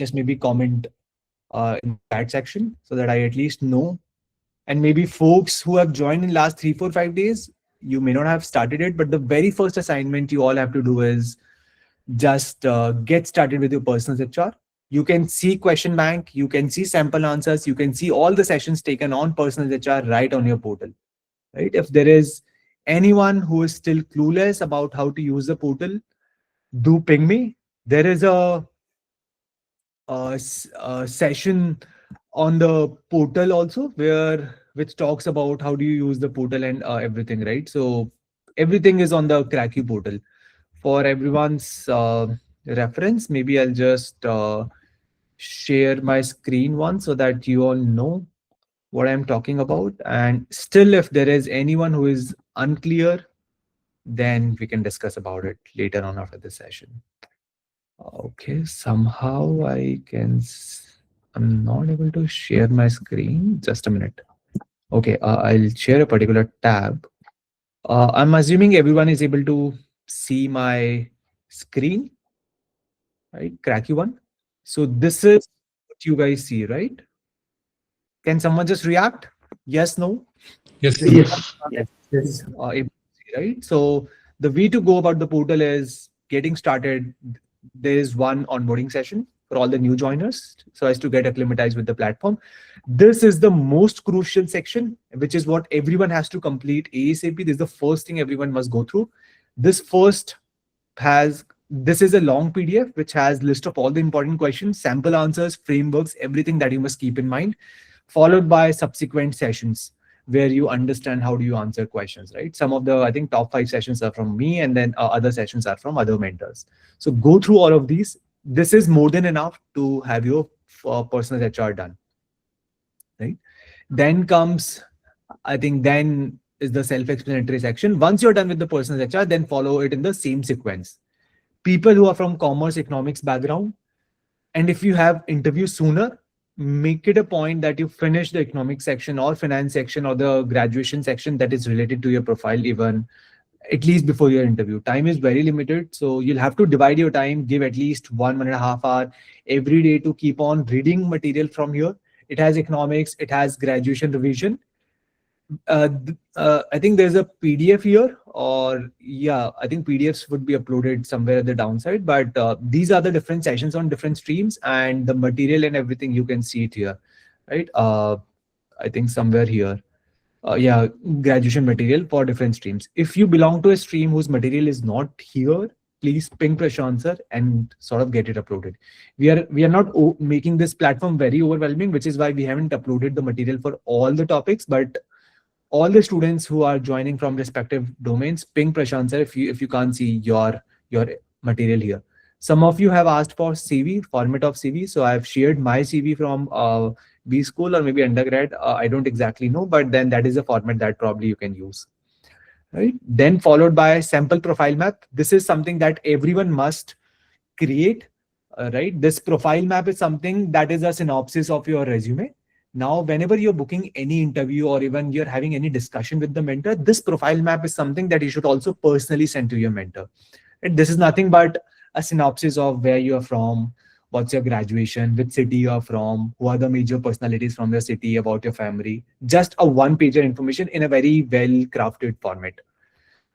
just maybe comment in the chat section so that I at least know. And maybe folks who have joined in last 3, 4, 5 days, you may not have started it, but the very first assignment you all have to do is just get started with your personal HR. You can see question bank, you can see sample answers, you can see all the sessions taken on personal HR right on your portal. Right? If there is anyone who is still clueless about how to use the portal, do ping me. There is a session on the portal also where which talks about how do you use the portal and everything, right? So everything is on the Cracky portal. For everyone's reference, maybe I'll just share my screen once so that you all know what I'm talking about. And still, if there is anyone who is unclear, then we can discuss about it later on after the session. Okay, somehow I'm not able to share my screen. Just a minute. Okay, I'll share a particular tab. I'm assuming everyone is able to see my screen, right? Cracky one. So this is what you guys see, right? Can someone just react? Yes, no? Yes, This sir. is Yes. Yes. Yes. able to see, right? So the way to go about the portal is getting started. There is one onboarding session for all the new joiners so as to get acclimatized with the platform. This is the most crucial section, which is what everyone has to complete ASAP. This is the first thing everyone must go through. This is a long PDF which has list of all the important questions, sample answers, frameworks, everything that you must keep in mind, followed by subsequent sessions where you understand how do you answer questions, right? Some of the, I think, top 5 sessions are from me, and then other sessions are from other mentors. So go through all of these. This is more than enough to have your personal HR done, right? Then comes, I think, then is the self-explanatory section. Once you're done with the personal HR, then follow it in the same sequence. People who are from commerce economics background, and if you have interviews sooner, make it a point that you finish the economic section or finance section or the graduation section that is related to your profile, even at least before your interview. Time is very limited, so you'll have to divide your time, give at least 1.5 hour every day to keep on reading material from here. It has economics, it has graduation revision. I think there's a PDF here, or yeah, I think PDFs would be uploaded somewhere at the downside. But these are the different sessions on different streams, and the material and everything you can see it here, right? I think somewhere here. Yeah, graduation material for different streams. If you belong to a stream whose material is not here, please ping Prashant sir and sort of get it uploaded. We are not making this platform very overwhelming, which is why we haven't uploaded the material for all the topics, but all the students who are joining from respective domains, ping Prashant sir if you can't see your material here. Some of you have asked for CV, format of CV. So I've shared my CV from B school or maybe undergrad. I don't exactly know, but then that is a format that probably you can use. Right? Then followed by sample profile map. This is something that everyone must create. Right? This profile map is something that is a synopsis of your resume. Now, whenever you're booking any interview or even you're having any discussion with the mentor, this profile map is something that you should also personally send to your mentor. And this is nothing but a synopsis of where you're from, what's your graduation, which city you're from, who are the major personalities from your city, about your family. Just a one-pager information in a very well-crafted format.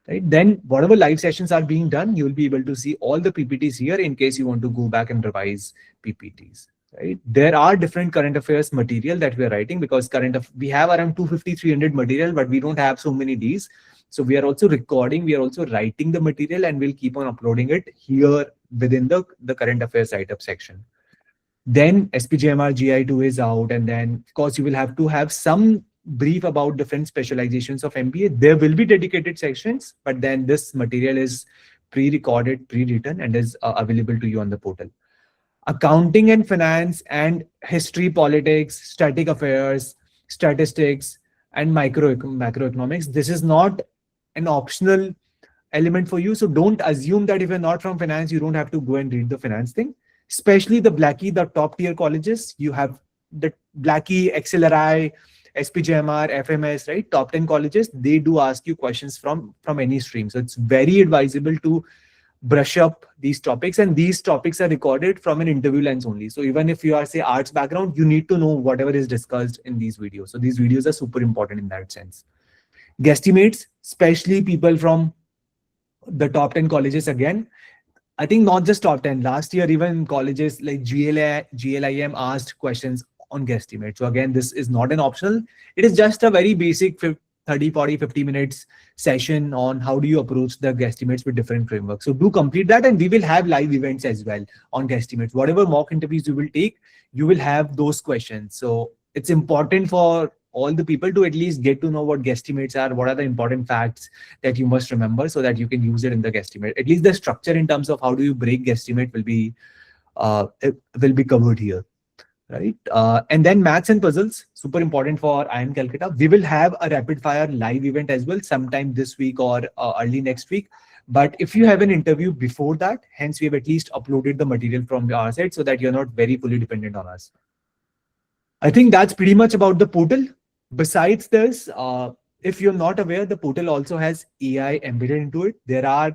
Right? Then whatever live sessions are being done, you'll be able to see all the PPTs here in case you want to go back and revise PPTs. Right? There are different current affairs material that we're writing because we have around 250, 300 material, but we don't have so many Ds. So we are also recording, we are also writing the material, and we'll keep on uploading it here within the current affairs write-up section. Then SPJMR GI2 is out, and then of course you will have to have some brief about different specializations of MBA. There will be dedicated sections, but then this material is pre-recorded, pre-written, and is available to you on the portal. Accounting and finance and history, politics, static affairs, statistics, and macroeconomics. This is not an optional element for you. So don't assume that if you're not from finance, you don't have to go and read the finance thing. Especially the Blackie, the top tier colleges, you have the Blackie, XLRI, SPJMR, FMS, right? Top 10 colleges, they do ask you questions from any stream. So it's very advisable to brush up these topics, and these topics are recorded from an interview lens only. So even if you are, say, arts background, you need to know whatever is discussed in these videos. So these videos are super important in that sense. Guesstimates, especially people from the top 10 colleges, again, I think not just top 10. Last year, even colleges like GLIM asked questions on guesstimate. So again, this is not an optional. It is just a very basic 30, 40, 50 minutes session on how do you approach the guesstimates with different frameworks. So do complete that, and we will have live events as well on guesstimates. Whatever mock interviews you will take, you will have those questions. So it's important for all the people to at least get to know what guesstimates are, what are the important facts that you must remember so that you can use it in the guesstimate. At least the structure in terms of how do you break guesstimate will be covered here, right? And then maths and puzzles, super important for IIM Calcutta. We will have a rapid fire live event as well sometime this week or early next week. But if you have an interview before that, hence we have at least uploaded the material from our side so that you're not very fully dependent on us. I think that's pretty much about the portal. Besides this, if you're not aware, the portal also has AI embedded into it. There are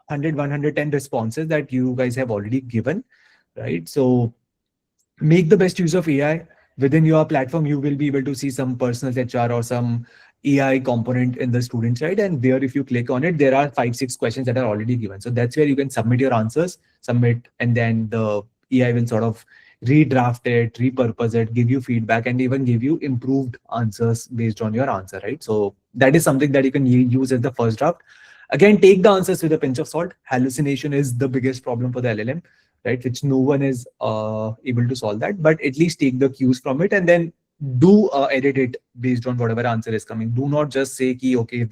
100, 110 responses that you guys have already given, right? So make the best use of AI within your platform. You will be able to see some personal HR or some AI component in the student side. And there, if you click on it, there are 5, 6 questions that are already given. So that's where you can submit your answers, and then the AI will sort of redraft it, repurpose it, give you feedback, and even give you improved answers based on your answer, right? So that is something that you can use as the first draft. Again, take the answers with a pinch of salt. Hallucination is the biggest problem for the LLM, right? Which no one is able to solve that, but at least take the cues from it and then do edit it based on whatever answer is coming. Do not just say ki, okay,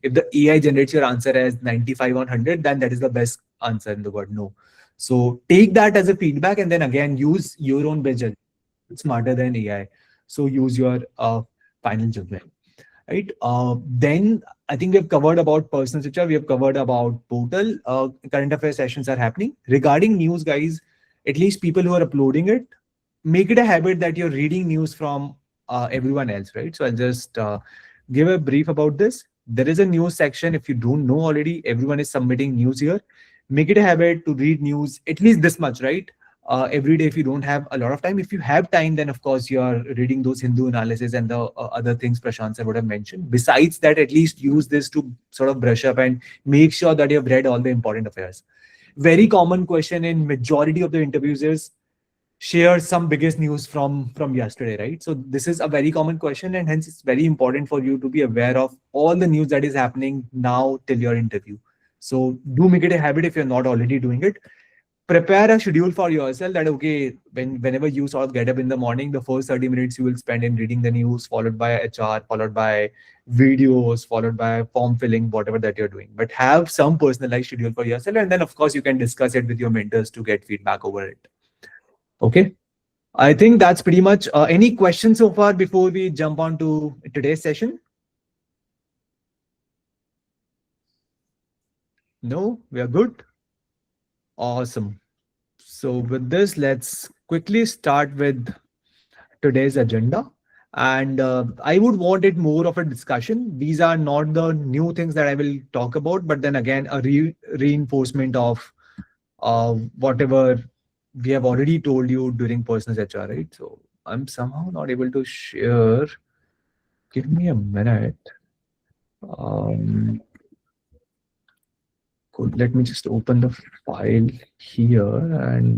if the AI generates your answer as 95 on 100, then that is the best answer in the world. No. So take that as a feedback and then again use your own best judgment. It's smarter than AI. So use your final judgment. Right. Then I think we've covered about personal HR. We have covered about portal. Current affairs sessions are happening. Regarding news, guys, at least people who are uploading it, make it a habit that you're reading news from everyone else, right? So I'll just give a brief about this. There is a news section. If you don't know already, everyone is submitting news here. Make it a habit to read news at least this much, right? Every day if you don't have a lot of time. If you have time, then of course you're reading those Hindu analysis and the other things Prashant sir would have mentioned. Besides that, at least use this to sort of brush up and make sure that you've read all the important affairs. Very common question in majority of the interviews is share some biggest news from yesterday, right? So this is a very common question, and hence it's very important for you to be aware of all the news that is happening now till your interview. So do make it a habit if you're not already doing it. Prepare a schedule for yourself that, okay, whenever you sort of get up in the morning, the first 30 minutes you will spend in reading the news, followed by HR, followed by videos, followed by form filling, whatever that you're doing. But have some personalized schedule for yourself. And then, of course, you can discuss it with your mentors to get feedback over it. Okay. I think that's pretty much any questions so far before we jump on to today's session? No, we are good. Awesome. So with this, let's quickly start with today's agenda. And I would want it more of a discussion. These are not the new things that I will talk about, but then again, a reinforcement of whatever we have already told you during personal HR, right? So I'm somehow not able to share. Give me a minute. Good. Let me just open the file here and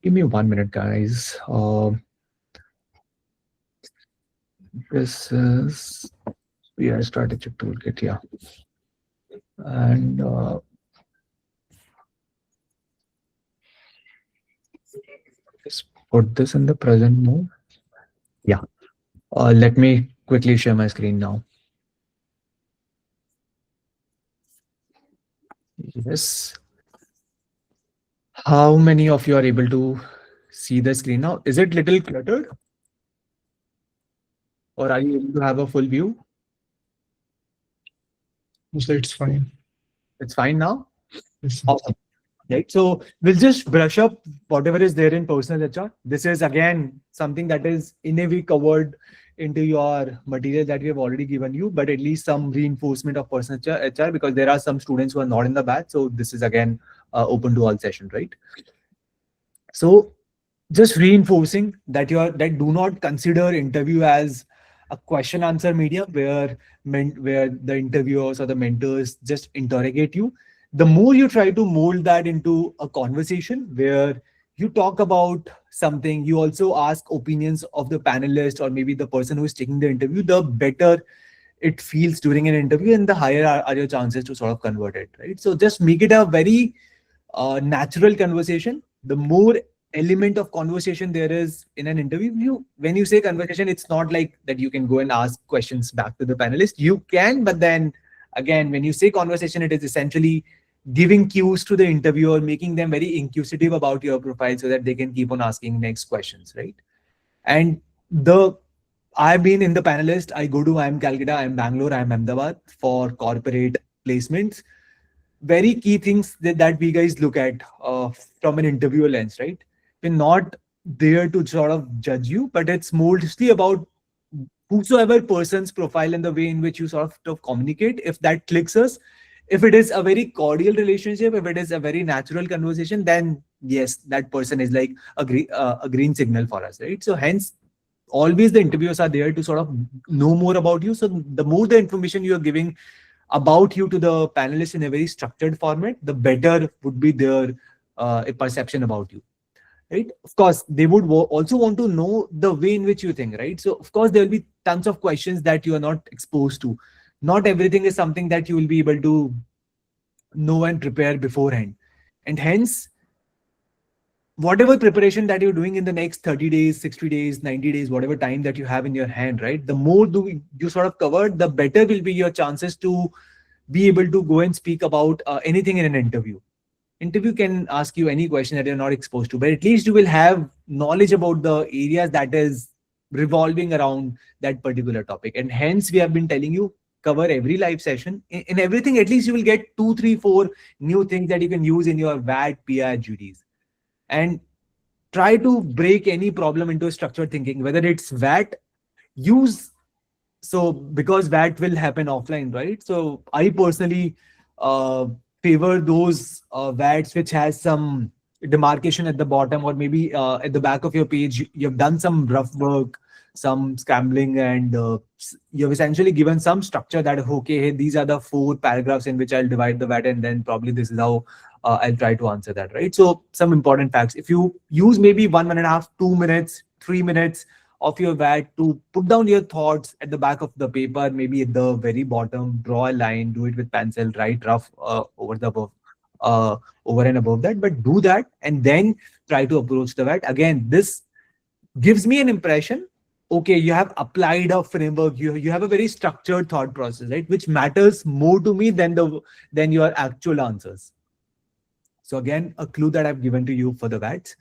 give me 1 minute, guys. This is Strategic Toolkit, yeah. And just put this in the present mode. Yeah. Let me quickly share my screen now. Yes. How many of you are able to see the screen now? Is it little cluttered? Or are you able to have a full view? So it's fine. It's fine now? Yes. Awesome. Right. So we'll just brush up whatever is there in personal HR. This is again something that is in a way covered into your material that we have already given you, but at least some reinforcement of personal HR, because there are some students who are not in the batch. So this is again open to all session, right? So just reinforcing that that do not consider interview as a question answer medium where where the interviewers or the mentors just interrogate you. The more you try to mold that into a conversation where you talk about something, you also ask opinions of the panelist or maybe the person who is taking the interview, the better it feels during an interview and the higher are your chances to sort of convert it, right? So just make it a very natural conversation. The more element of conversation there is in an interview, when you say conversation, it's not like that you can go and ask questions back to the panelist. You can, but then again, when you say conversation, it is essentially giving cues to the interviewer, making them very inquisitive about your profile so that they can keep on asking next questions, right? And the I've been in the panelist. I go to IIM Calcutta, IIM Bangalore, IIM Ahmedabad for corporate placements. Very key things that we guys look at from an interviewer lens, right? We're not there to sort of judge you, but it's mostly about whosoever person's profile and the way in which you sort of communicate. If that clicks us, if it is a very cordial relationship, if it is a very natural conversation, then yes, that person is like a green signal for us, right? So hence, always the interviewers are there to sort of know more about you. So the more the information you are giving about you to the panelists in a very structured format, the better would be their perception about you, right? Of course, they would also want to know the way in which you think, right? So of course, there will be tons of questions that you are not exposed to. Not everything is something that you will be able to know and prepare beforehand. And hence, whatever preparation that you're doing in the next 30 days, 60 days, 90 days, whatever time that you have in your hand, right? The more you sort of cover, the better will be your chances to be able to go and speak about anything in an interview. Interview can ask you any question that you're not exposed to, but at least you will have knowledge about the areas that is revolving around that particular topic. And hence, we have been telling you cover every live session. In everything, at least you will get 2, 3, 4 new things that you can use in your VAT, PI, GDs. And try to break any problem into structured thinking, whether it's VAT, use so because that will happen offline, right? So I personally uh, favor those VATs which has some demarcation at the bottom or maybe at the back of your page. You've done some rough work, some scrambling, and you've essentially given some structure that okay, hey, these are the 4 paragraphs in which I'll divide the VAT, and then probably this is how I'll try to answer that, right? So some important facts. If you use maybe 1.5, 2 minutes, 3 minutes of your VAT to put down your thoughts at the back of the paper, maybe at the very bottom, draw a line, do it with pencil, write rough over the above, over and above that, but do that and then try to approach the VAT. Again, this gives me an impression, okay, you have applied a framework, you have a very structured thought process, right? Which matters more to me than your actual answers. So again, a clue that I've given to you for the VATs,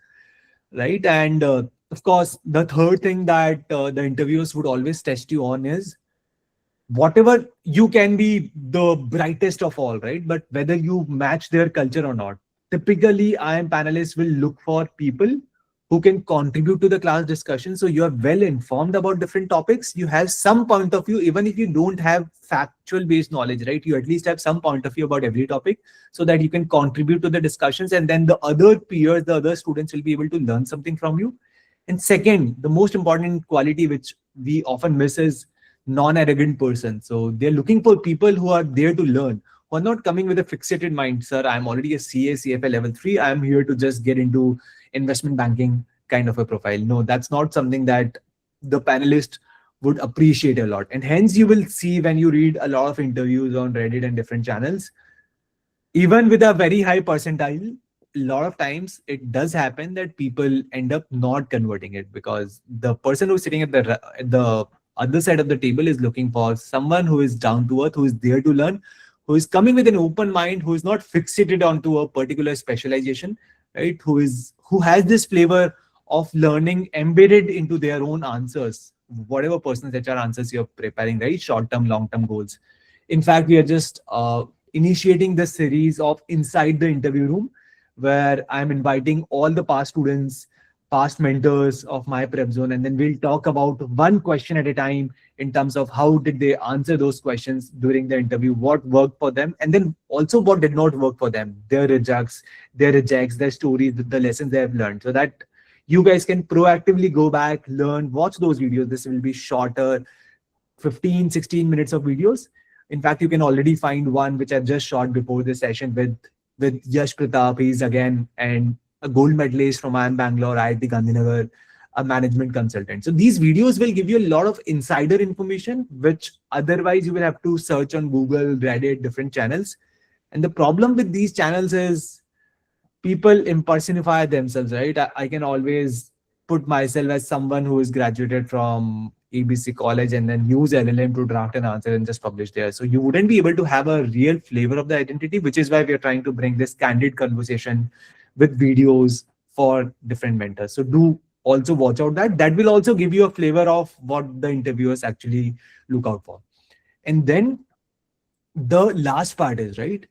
right? And of course, the third thing that the interviewers would always test you on is whatever you can be the brightest of all, right? But whether you match their culture or not. Typically, IIM panelists will look for people who can contribute to the class discussion. So you are well informed about different topics. You have some point of view, even if you don't have factual based knowledge, right? You at least have some point of view about every topic so that you can contribute to the discussions. And then the other peers, the other students will be able to learn something from you. And second, the most important quality which we often miss is non-arrogant person. So they're looking for people who are there to learn, who are not coming with a fixated mind. Sir, I'm already a CA, CFA level 3. I'm here to just get into investment banking kind of a profile. No, that's not something that the panelist would appreciate a lot. And hence you will see when you read a lot of interviews on Reddit and different channels, even with a very high percentile, a lot of times it does happen that people end up not converting it because the person who's sitting at the other side of the table is looking for someone who is down to earth, who is there to learn, who is coming with an open mind, who is not fixated onto a particular specialization, right? Who has this flavor of learning embedded into their own answers, whatever personal HR answers you're preparing, right? Short-term, long-term goals. In fact, we are just initiating the series of Inside the Interview Room, where I'm inviting all the past students past mentors of my prep zone, and then we'll talk about one question at a time in terms of how did they answer those questions during the interview, what worked for them, and then also what did not work for them, their rejects, their stories, the lessons they have learned, so that you guys can proactively go back, learn, watch those videos. This will be shorter, 15, 16 minutes of videos. In fact, you can already find one which I've just shot before this session with Yash Pratap. He's again and a gold medalist from IIM Bangalore, IIT Gandhinagar, a management consultant. So these videos will give you a lot of insider information, which otherwise you will have to search on Google, Reddit, different channels. And the problem with these channels is people impersonify themselves, right? I can always put myself as someone who is graduated from ABC college and then use LLM to draft an answer and just publish there. So you wouldn't be able to have a real flavor of the identity, which is why we are trying to bring this candid conversation with videos for different mentors. So do also watch out that. That will also give you a flavor of what the interviewers actually look out for. And then the last part is, right,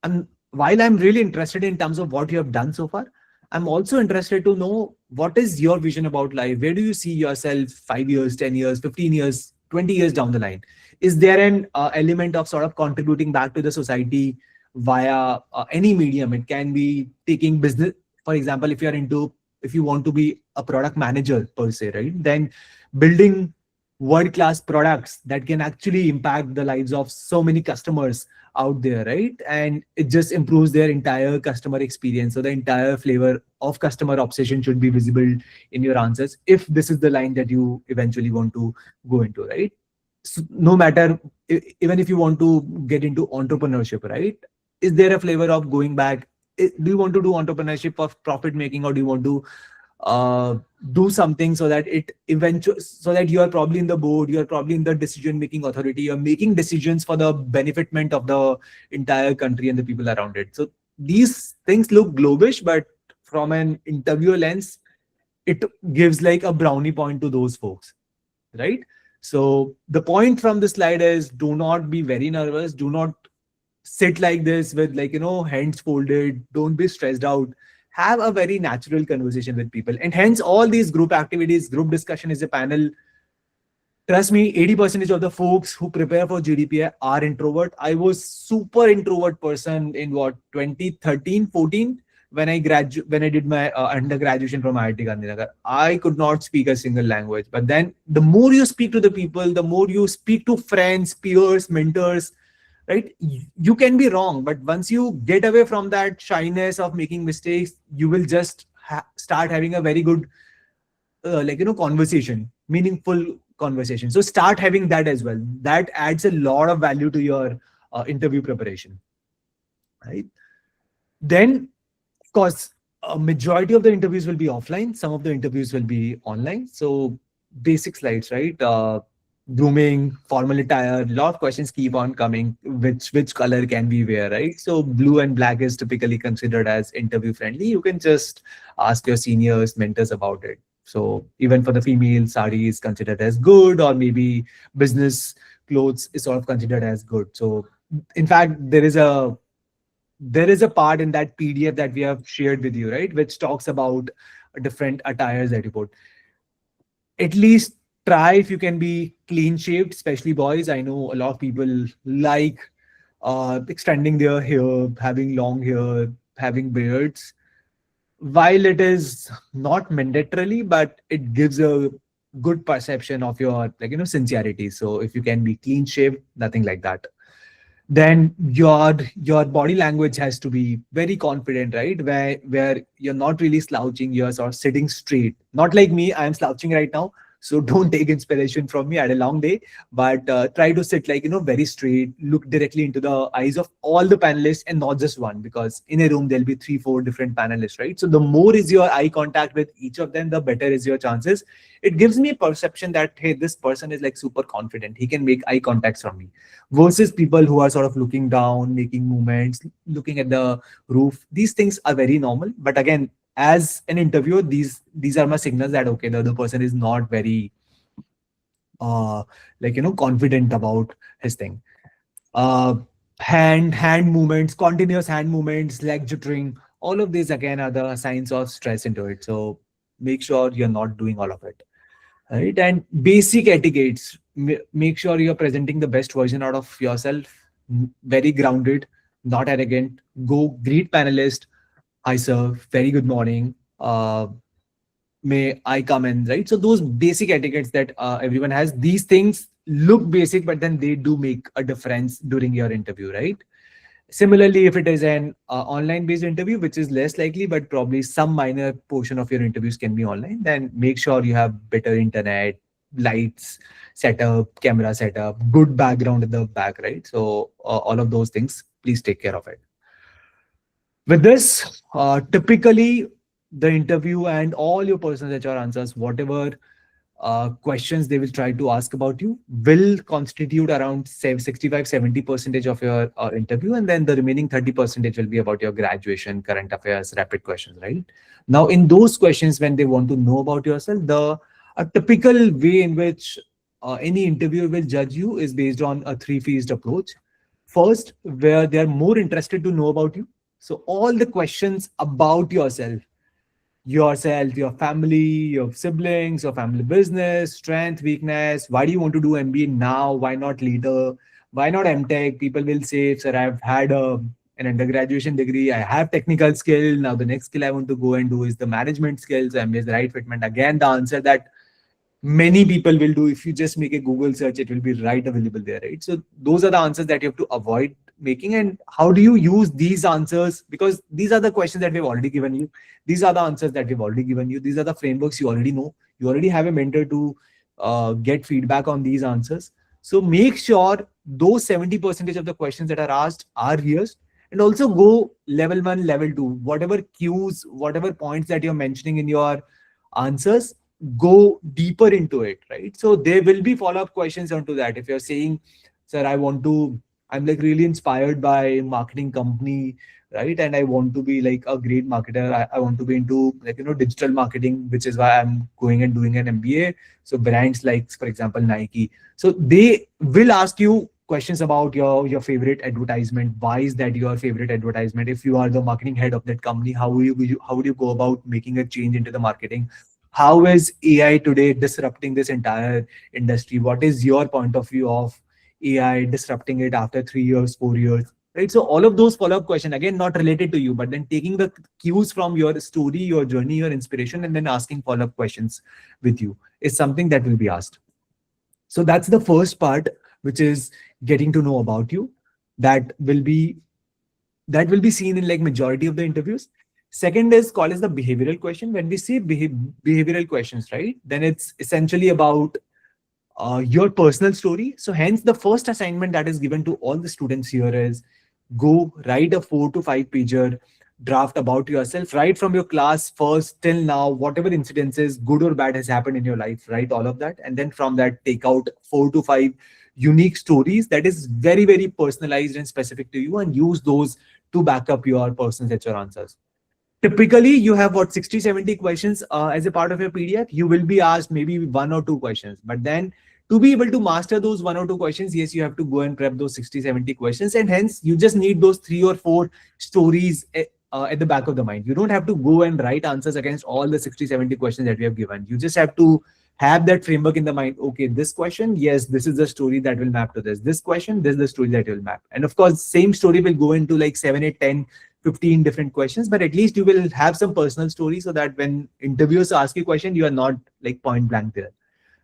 and while I'm really interested in terms of what you have done so far, I'm also interested to know what is your vision about life? Where do you see yourself 5 years, 10 years, 15 years, 20 years down the line? Is there an element of sort of contributing back to the society via any medium? It can be taking business, for example, if you want to be a product manager per se, right? Then building world-class products that can actually impact the lives of so many customers out there, right? And it just improves their entire customer experience. So the entire flavor of customer obsession should be visible in your answers if this is the line that you eventually want to go into, right? So no matter, even if you want to get into entrepreneurship, right? Is there a flavor of going back? Do you want to do entrepreneurship for profit making, or do you want to uh, do something so that it eventually, so that you are probably in the board, you are probably in the decision making authority, you're making decisions for the benefitment of the entire country and the people around it. So these things look globish, but from an interviewer lens, it gives like a brownie point to those folks, right? So the point from the slide is, do not be very nervous, do not sit like this with, like, hands folded, don't be stressed out, have a very natural conversation with people. And hence all these group activities, group discussion is a panel. Trust me, 80% of the folks who prepare for GDPI are introvert. I was super introvert person in what, 2013, 14, when I did my undergraduation from IIT Gandhinagar. I could not speak a single language. But then the more you speak to the people, the more you speak to friends, peers, mentors, right? You can be wrong, but once you get away from that shyness of making mistakes, you will just start having a very good conversation, meaningful conversation. So start having that as well. That adds a lot of value to your interview preparation, right? Then, of course, a majority of the interviews will be offline, some of the interviews will be online. So basic slides, right? Grooming, formal attire, a lot of questions keep on coming. Which color can we wear, right? So blue and black is typically considered as interview friendly. You can just ask your seniors, mentors about it. So even for the female, sari is considered as good, or maybe business clothes is sort of considered as good. So in fact, there is a part in that PDF that we have shared with you, right, which talks about different attires that you put. At least try, if you can, be clean shaved, especially boys. I know a lot of people like extending their hair, having long hair, having beards. While it is not mandatorily, but it gives a good perception of your, sincerity. So if you can be clean shaved, nothing like that. Then your body language has to be very confident, right? Where you're not really slouching, you're sort of sitting straight, not like me, I am slouching right now. So don't take inspiration from me. I had a long day, but try to sit, like, very straight, look directly into the eyes of all the panelists and not just one, because in a room there'll be 3 4 different panelists, right? So the more is your eye contact with each of them, the better is your chances. It gives me a perception that, hey, this person is like super confident, he can make eye contacts from me, versus people who are sort of looking down, making movements, looking at the roof. These things are very normal. But again, as an interviewer, these are my signals that, okay, the other person is not very uh confident about his thing. uh hand movements, continuous hand movements, leg jittering, all of these again are the signs of stress into it. So make sure you're not doing all of it, right? And basic etiquettes, make sure you're presenting the best version out of yourself, very grounded, not arrogant. Go greet panelist, hi sir, very good morning, may I come in, right? So those basic etiquettes that everyone has, these things look basic, but then they do make a difference during your interview, right? Similarly, if it is an online based interview, which is less likely, but probably some minor portion of your interviews can be online, then make sure you have better internet, lights, setup, camera setup, good background in the back, right? So all of those things, please take care of it. With this, typically the interview and all your personal HR answers, whatever questions they will try to ask about you, will constitute around 65-70% of your interview, and then the remaining 30% will be about your graduation, current affairs, rapid questions, right? Now in those questions, when they want to know about yourself, the a typical way in which any interviewer will judge you is based on a three-phased approach. First, where they are more interested to know about you, so all the questions about yourself, your family, your siblings, your family business, strength, weakness. Why do you want to do MBA now? Why not later? Why not MTech? People will say, sir, I've had an undergraduation degree. I have technical skill. Now the next skill I want to go and do is the management skills. MBA is the right fitment. Again, the answer that many people will do, if you just make a Google search, it will be right available there, right? So those are the answers that you have to avoid making. And how do you use these answers? Because these are the questions that we've already given you. These are the answers that we've already given you. These are the frameworks you already know. You already have a mentor to get feedback on these answers. So make sure those 70% of the questions that are asked are rehearsed, and also go level 1, level 2, whatever cues, whatever points that you're mentioning in your answers, go deeper into it, right? So there will be follow-up questions onto that. If you're saying, sir, I'm like really inspired by marketing company, right? And I want to be like a great marketer. I want to be into like, digital marketing, which is why I'm going and doing an MBA. So brands like, for example, Nike. So they will ask you questions about your favorite advertisement. Why is that your favorite advertisement? If you are the marketing head of that company, how would you go about making a change into the marketing? How is AI today disrupting this entire industry? What is your point of view of AI disrupting it after 3 years, 4 years? Right. So all of those follow-up questions, again, not related to you, but then taking the cues from your story, your journey, your inspiration, and then asking follow-up questions with you is something that will be asked. So that's the first part, which is getting to know about you. That will be seen in like majority of the interviews. Second is called as the behavioral question. When we say behavioral questions, right, then it's essentially about your personal story. So hence the first assignment that is given to all the students here is go write a 4 to 5 pager draft about yourself, right from your class first till now, whatever incidences, good or bad, has happened in your life, write all of that. And then from that, take out 4 to 5 unique stories that is very, very personalized and specific to you, and use those to back up your personal HR answers. Typically, you have what, 60-70 questions as a part of your PDF. You will be asked maybe 1 or 2 questions, but then to be able to master those 1 or 2 questions, yes, you have to go and prep those 60-70 questions, and hence you just need those 3 or 4 stories at the back of the mind. You don't have to go and write answers against all the 60-70 questions that we have given. You just have to have that framework in the mind. Okay, this question, yes, this is the story that will map to this. This question, this is the story that will map. And of course, same story will go into like 7, 8, 10, 15 different questions, but at least you will have some personal story, so that when interviewers ask you a question, you are not like point blank there,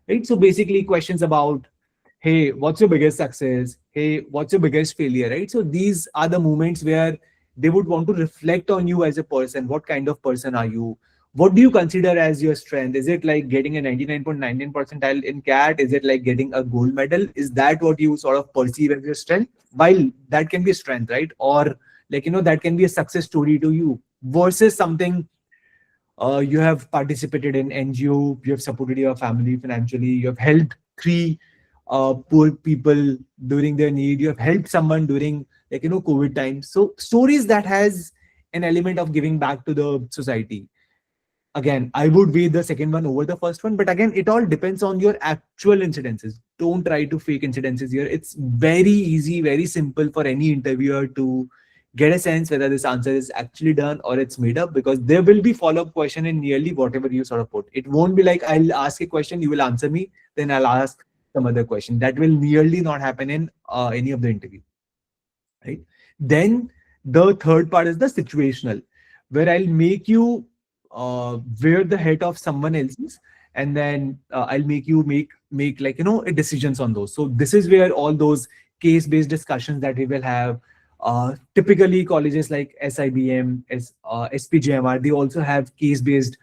right? So basically questions about, hey, what's your biggest success? Hey, what's your biggest failure, right? So these are the moments where they would want to reflect on you as a person. What kind of person are you? What do you consider as your strength? Is it like getting a 99.99 percentile in CAT? Is it like getting a gold medal? Is that what you sort of perceive as your strength? While that can be a strength, right? Or like, that can be a success story to you, versus something you have participated in NGO, you have supported your family financially, you have helped 3 poor people during their need, you have helped someone during like, COVID times. So stories that has an element of giving back to the society. Again, I would weigh the second one over the first one, but again, it all depends on your actual incidences. Don't try to fake incidences here. It's very easy, very simple for any interviewer to get a sense whether this answer is actually done or it's made up, because there will be follow-up question in nearly whatever you sort of put. It won't be like I'll ask a question, you will answer me, then I'll ask some other question. That will nearly not happen in any of the interview, right? Then the third part is the situational, where I'll make you wear the head of someone else's, and then I'll make you make like decisions on those. So this is where all those case-based discussions that we will have. Typically, colleges like SIBM, SPJMR, they also have case-based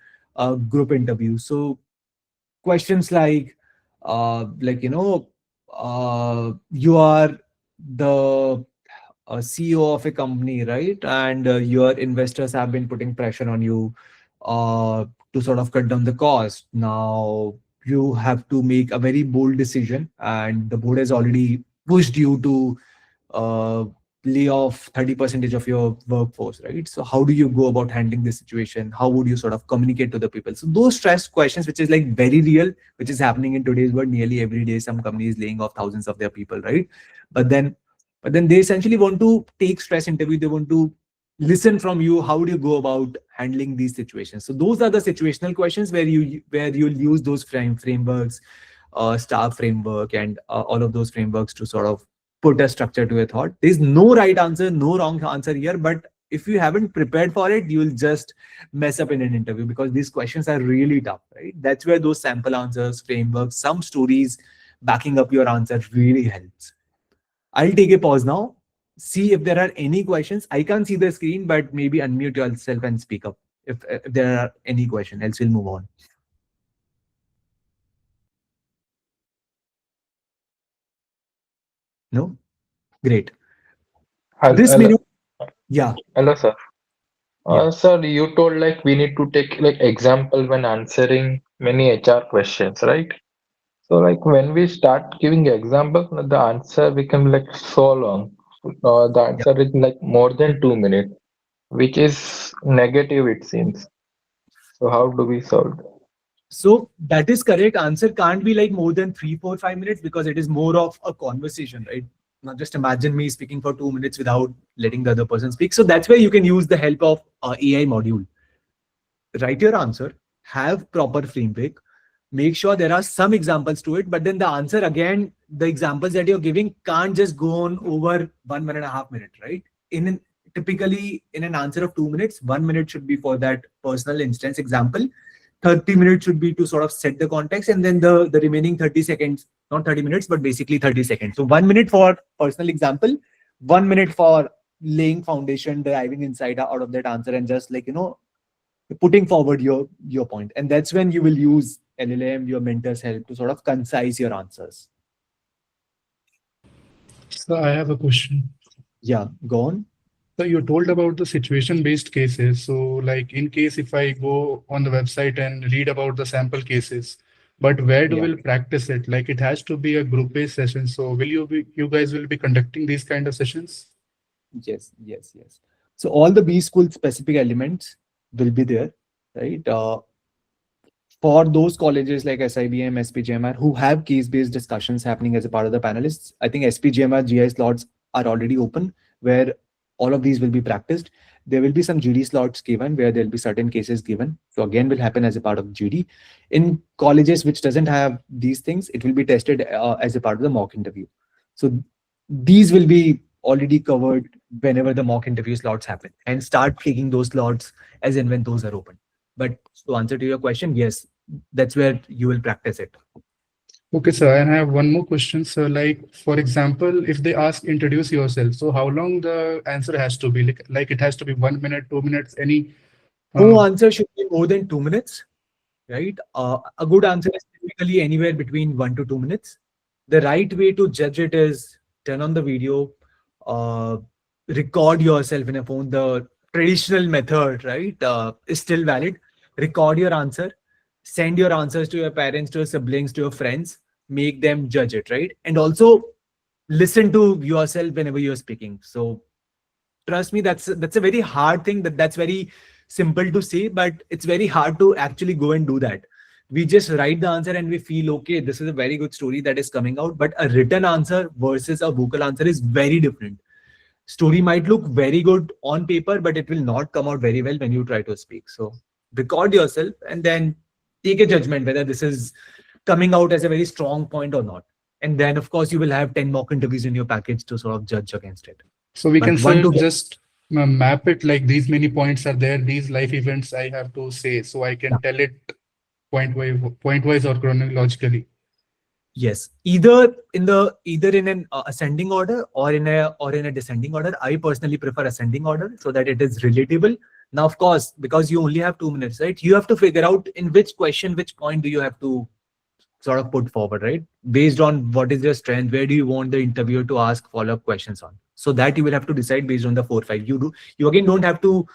group interviews. So questions you are the CEO of a company, right? And your investors have been putting pressure on you to sort of cut down the cost. Now you have to make a very bold decision, and the board has already pushed you to uh, lay off 30% of your workforce, right? So how do you go about handling this situation? How would you sort of communicate to the people? So those stress questions, which is like very real, which is happening in today's world nearly every day. Some companies laying off thousands of their people, right? But then but then they essentially want to take stress interview. They want to listen from you. How do you go about handling these situations? So those are the situational questions where you'll use those frameworks, star framework, and all of those frameworks to sort of put a structure to a thought. There's no right answer, no wrong answer here, but if you haven't prepared for it, you'll just mess up in an interview, because these questions are really tough, right? That's where those sample answers, frameworks, some stories backing up your answer really helps. I'll take a pause now, see if there are any questions. I can't see the screen, but maybe unmute yourself and speak up if there are any questions. Else we'll move on. No? Great. This Hello, menu, yeah, hello, sir. yeah. Sir, you told like we need to take like example when answering many HR questions, right? So like when we start giving example, the answer become like so long. The Yeah. answer is like more than 2 minutes, which is negative it seems. So how do we solve? So that is correct. Answer can't be like more than 3, 4, 5 minutes, because it is more of a conversation, right? Now just imagine me speaking for 2 minutes without letting the other person speak. So that's where you can use the help of AI module. Write your answer, have proper framework, make sure there are some examples to it, but then the answer, again, the examples that you're giving can't just go on over 1.5 minutes, right? Typically in an answer of 2 minutes, 1 minute should be for that personal instance example. 30 minutes should be to sort of set the context, and then the remaining 30 seconds, not 30 minutes, but basically 30 seconds. So 1 minute for personal example, 1 minute for laying foundation, deriving insight out of that answer, and just putting forward your point. And that's when you will use LLM, your mentor's help, to sort of concise your answers. So I have a question. Yeah, go on. So you told about the situation-based cases. So like in case if I go on the website and read about the sample cases, but where do Yeah. we practice it? Like it has to be a group-based session. So you guys will be conducting these kind of sessions? Yes, yes, yes. So all the B school specific elements will be there, right? For those colleges like SIBM, SPJMR, who have case-based discussions happening as a part of the panelists, I think SPJMR GI slots are already open, where all of these will be practiced. There will be some GD slots given where there'll be certain cases given. So again, will happen as a part of GD. In colleges which doesn't have these things, it will be tested as a part of the mock interview. So these will be already covered whenever the mock interview slots happen, and start taking those slots as and when those are open. But to answer to your question, yes, that's where you will practice it. Okay, sir. And I have one more question, sir. Like, for example, if they ask introduce yourself, so how long the answer has to be? Like it has to be 1 minute, 2 minutes, any No uh, answer should be more than 2 minutes, right? A good answer is typically anywhere between 1 to 2 minutes. The right way to judge it is turn on the video, uh, record yourself in a phone. The traditional method, right, is still valid. Record your answer, send your answers to your parents, to your siblings, to your friends, make them judge it, right? And also listen to yourself whenever you're speaking. So trust me, that's a very hard thing. That's very simple to say, but it's very hard to actually go and do that. We just write the answer and we feel okay, this is a very good story that is coming out, but a written answer versus a vocal answer is very different. Story might look very good on paper, but it will not come out very well when you try to speak. So record yourself and then take a judgment whether this is coming out as a very strong point or not. And then, of course, you will have 10 mock interviews in your package to sort of judge against it. So we can But one sir to just map it like these many points are there, these life events I have to say, so I can tell it point wise or chronologically. yes, either in an ascending order or in a descending order. I personally prefer ascending order so that it is relatable. Now, of course, because you only have 2 minutes, right? You have to figure out in which question, which point do you have to sort of put forward, right? Based on what is your strength, where do you want the interviewer to ask follow-up questions on? So that you will have to decide based on the 4 5. You again don't have to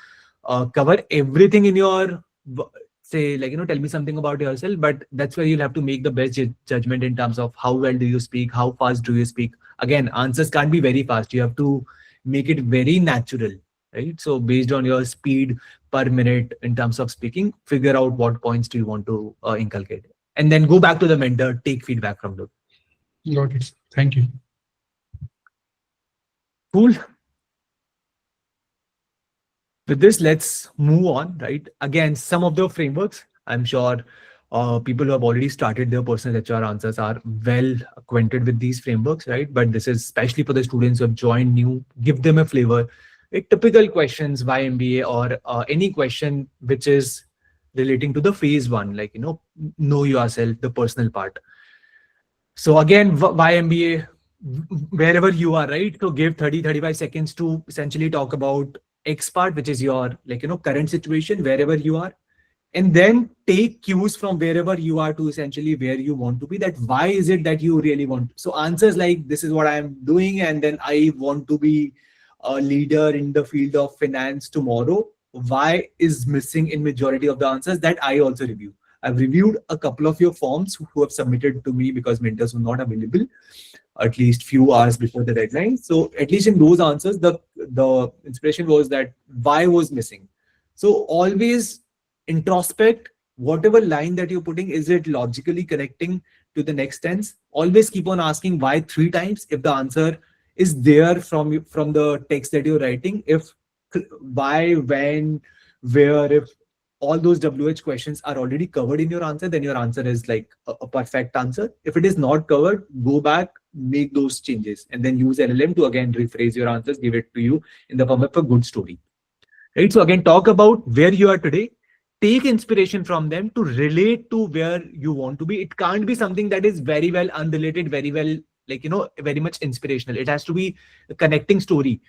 cover everything in your say, like, tell me something about yourself, but that's where you'll have to make the best judgment in terms of how well do you speak, how fast do you speak. Again, answers can't be very fast. You have to make it very natural, right? So based on your speed per minute in terms of speaking, figure out what points do you want to inculcate, and then go back to the mentor, take feedback from them. Got it. Thank you. Cool. With this, let's move on, right? Again, some of the frameworks, I'm sure people who have already started their personal HR answers are well acquainted with these frameworks, right? But this is especially for the students who have joined new, give them a flavor. Like typical questions, why MBA, or any question which is relating to the phase one, like, know yourself, the personal part. So again, why MBA, wherever you are, right? So give 30-35 seconds to essentially talk about X part, which is your, like, current situation, wherever you are. And then take cues from wherever you are to essentially where you want to be. That why is it that you really want? So answers like, this is what I'm doing, and then I want to be a leader in the field of finance tomorrow. Why is missing in majority of the answers that I also review. I've reviewed a couple of your forms who have submitted to me because mentors were not available at least few hours before the deadline. So at least in those answers, the inspiration was that why was missing. So always introspect whatever line that you're putting. Is it logically connecting to the next tense? Always keep on asking why 3 times if the answer is there from the text that you're writing. If why, when, where, if all those WH questions are already covered in your answer, then your answer is like a perfect answer. If it is not covered, go back, make those changes, and then use LLM to again rephrase your answers, give it to you in the form of a good story. Right? So again, talk about where you are today, take inspiration from them to relate to where you want to be. It can't be something that is very well unrelated, very well, like, very much inspirational. It has to be a connecting story,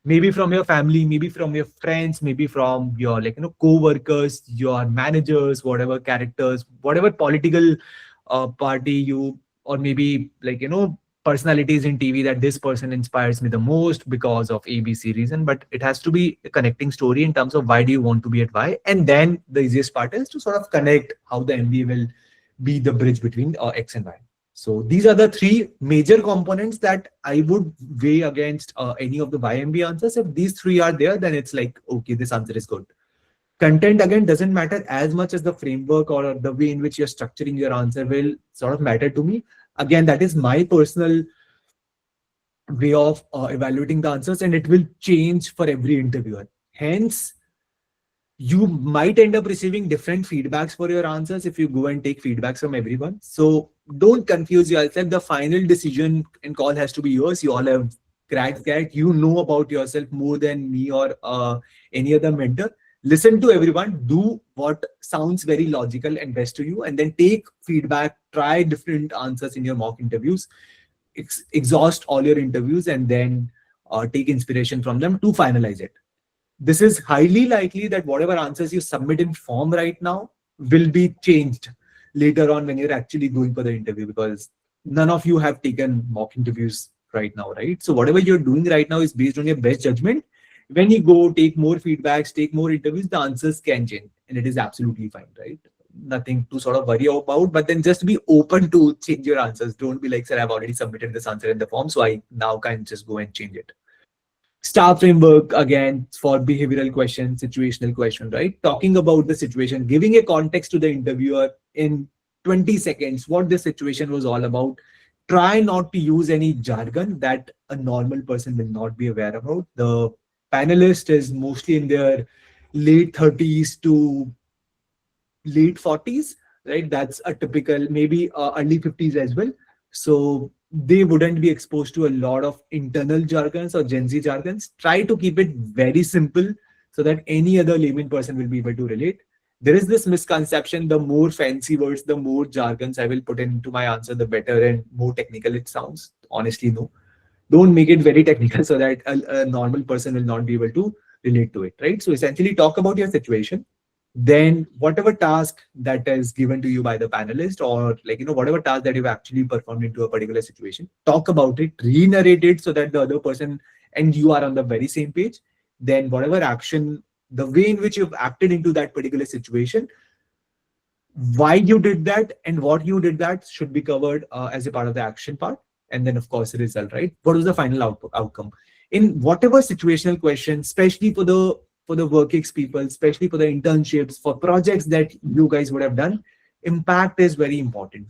maybe from your family, maybe from your friends, maybe from your, like, co-workers, your managers, whatever characters, whatever political party you, or maybe, like, personalities in TV, that this person inspires me the most because of ABC reason. But it has to be a connecting story in terms of why do you want to be at Y. And then the easiest part is to sort of connect how the MBA will be the bridge between X and Y. So these are the 3 major components that I would weigh against any of the YMB answers. If these 3 are there, then it's like, okay, this answer is good. Content, again, doesn't matter as much as the framework or the way in which you're structuring your answer will sort of matter to me. Again, that is my personal way of evaluating the answers, and it will change for every interviewer. Hence, you might end up receiving different feedbacks for your answers if you go and take feedbacks from everyone. So don't confuse yourself. The final decision and call has to be yours. You all have cracked that. You know about yourself more than me or any other mentor. Listen to everyone. Do what sounds very logical and best to you, and then take feedback. Try different answers in your mock interviews. Exhaust all your interviews, and then take inspiration from them to finalize it. This is highly likely that whatever answers you submit in form right now will be changed later on when you're actually going for the interview, because none of you have taken mock interviews right now, right? So whatever you're doing right now is based on your best judgment. When you go take more feedbacks, take more interviews, the answers can change, and it is absolutely fine, right? Nothing to sort of worry about, but then just be open to change your answers. Don't be like, sir, I've already submitted this answer in the form, so I now can just go and change it. Star framework, again, for behavioral questions, situational question, right? Talking about the situation, giving a context to the interviewer in 20 seconds, what the situation was all about. Try not to use any jargon that a normal person will not be aware about. The panelist is mostly in their late 30s to late 40s, right? That's a typical, maybe early 50s as well. So they wouldn't be exposed to a lot of internal jargons or Gen Z jargons. Try to keep it very simple so that any other layman person will be able to relate. There is this misconception, the more fancy words, the more jargons I will put into my answer, the better and more technical it sounds. Honestly, no. Don't make it very technical so that a normal person will not be able to relate to it, right? So essentially talk about your situation, then whatever task that is given to you by the panelist, or like, whatever task that you've actually performed into a particular situation, talk about it, re-narrate it so that the other person and you are on the very same page. Then whatever action, the way in which you've acted into that particular situation, why you did that and what you did that should be covered as a part of the action part. And then of course the result, right? What was the final outcome in whatever situational question, especially for the workx people, especially for the internships, for projects that you guys would have done. Impact is very important.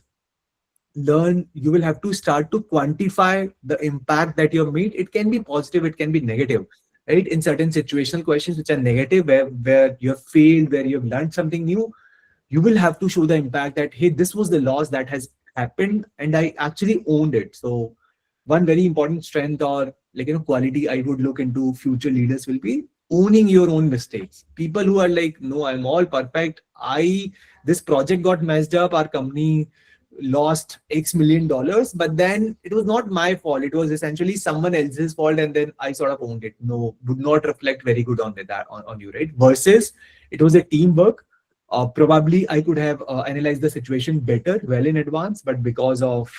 You will have to start to quantify the impact that you have made. It can be positive, it can be negative, right? In certain situational questions which are negative, where you have failed, where you have learned something new, you will have to show the impact that, hey, this was the loss that has happened and I actually owned it. So one very important strength, or like, quality I would look into future leaders will be owning your own mistakes. People who are like, no, I'm all perfect, this project got messed up, our company lost X million dollars, but then it was not my fault, it was essentially someone else's fault, and then I sort of owned it. No, would not reflect very good on that on you, right? Versus it was a teamwork. Probably I could have analyzed the situation better well in advance, but because of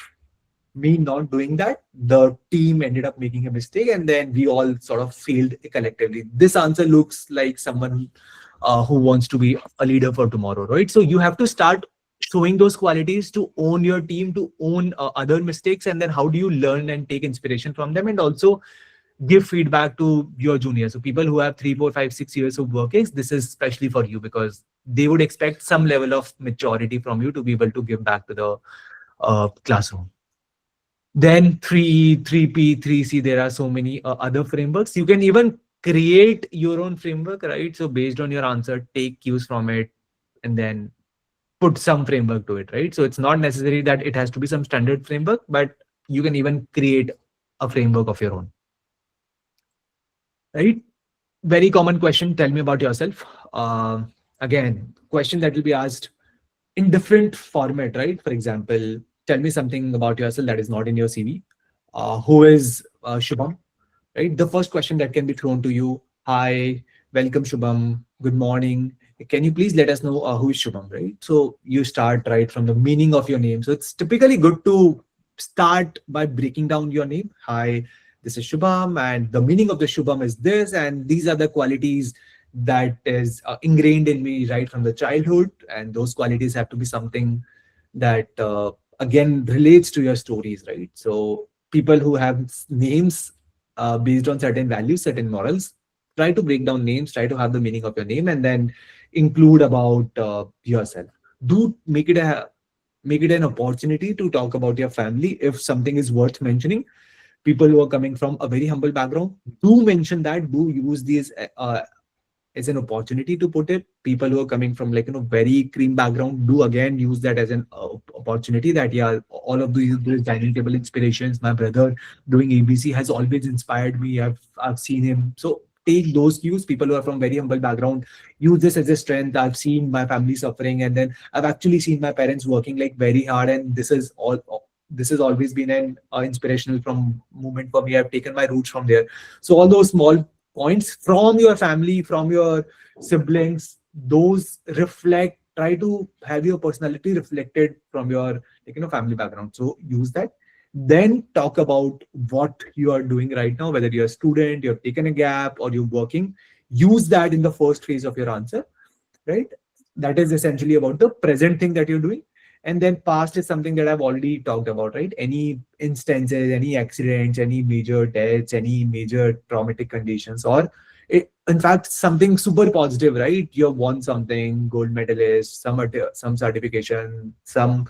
me not doing that, the team ended up making a mistake, and then we all sort of failed collectively. This answer looks like someone who wants to be a leader for tomorrow, right? So you have to start showing those qualities to own your team, to own other mistakes, and then how do you learn and take inspiration from them, and also give feedback to your juniors. So people who have 3, 4, 5, 6 years of workings, this is especially for you because they would expect some level of maturity from you to be able to give back to the classroom. Then 3P, 3C, there are so many other frameworks. You can even create your own framework, right? So based on your answer, take cues from it and then put some framework to it, right? So it's not necessary that it has to be some standard framework, but you can even create a framework of your own, right? Very common question. Tell me about yourself. Again, question that will be asked in different format, right? For example, tell me something about yourself that is not in your CV. Who is Shubham? Right? The first question that can be thrown to you: Hi, welcome, Shubham. Good morning. Can you please let us know who is Shubham? Right? So you start right from the meaning of your name. So it's typically good to start by breaking down your name. Hi, this is Shubham, and the meaning of the Shubham is this, and these are the qualities that is ingrained in me right from the childhood, and those qualities have to be something that again relates to your stories, right? So people who have names based on certain values, certain morals, try to break down names, try to have the meaning of your name, and then include about yourself. Do make it an opportunity to talk about your family if something is worth mentioning. People who are coming from a very humble background, do mention that, do use these as an opportunity to put it. People who are coming from like, very cream background, do again use that as an opportunity, that yeah, all of these dining table inspirations, my brother doing ABC has always inspired me. I've seen him. So take those cues. People who are from very humble background, use this as a strength. I've seen my family suffering, and then I've actually seen my parents working like very hard, and this has always been an inspirational from moment for me. I've taken my roots from there. So all those small points from your family, from your siblings, those reflect, try to have your personality reflected from your like, family background. So use that. Then talk about what you are doing right now, whether you're a student, you've taken a gap, or you're working. Use that in the first phase of your answer, right? That is essentially about the present thing that you're doing. And then past is something that I've already talked about, right? Any instances, any accidents, any major deaths, any major traumatic conditions, or in fact, something super positive, right? You have won something, gold medalist, some certification, some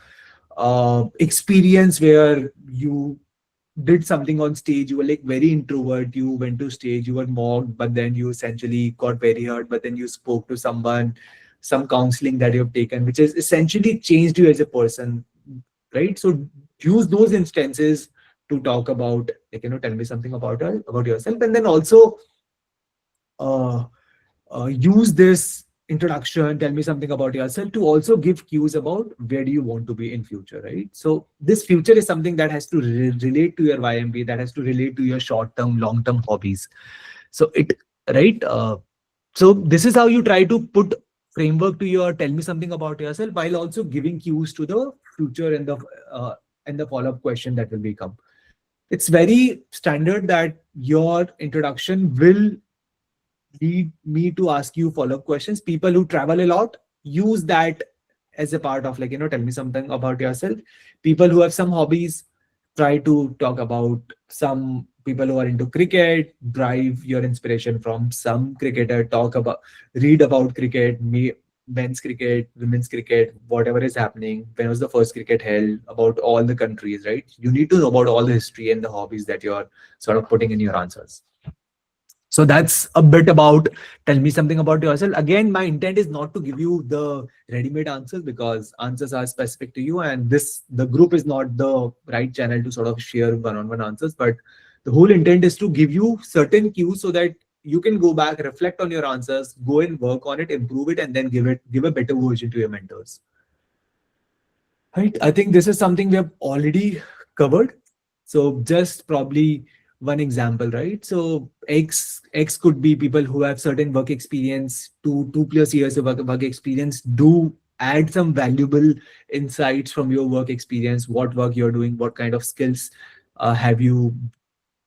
experience where you did something on stage, you were like very introvert, you went to stage, you were mocked, but then you essentially got very hurt, but then you spoke to someone, some counseling that you've taken, which has essentially changed you as a person, right? So use those instances to talk about, like, tell me something about yourself. And then also uh, use this introduction, tell me something about yourself, to also give cues about where do you want to be in future, right? So this future is something that has to relate to your YMB, that has to relate to your short term, long term hobbies. So it, right? So this is how you try to put framework to your tell me something about yourself, while also giving cues to the future and the follow up question that will become. It's very standard that your introduction will lead me to ask you follow-up questions. People who travel a lot use that as a part of, like, tell me something about yourself. People who have some hobbies try to talk about some people who are into cricket, drive your inspiration from some cricketer, read about cricket, men's cricket, women's cricket, whatever is happening, when was the first cricket held, about all the countries, right? You need to know about all the history and the hobbies that you're sort of putting in your answers. So that's a bit about tell me something about yourself. Again, my intent is not to give you the ready-made answers, because answers are specific to you, and the group is not the right channel to sort of share one-on-one answers. But the whole intent is to give you certain cues so that you can go back, reflect on your answers, go and work on it, improve it, and then give a better version to your mentors. Right. I think this is something we have already covered. So just probably one example, right? So X could be people who have certain work experience, two plus years of work experience. Do add some valuable insights from your work experience, what work you're doing, what kind of skills have you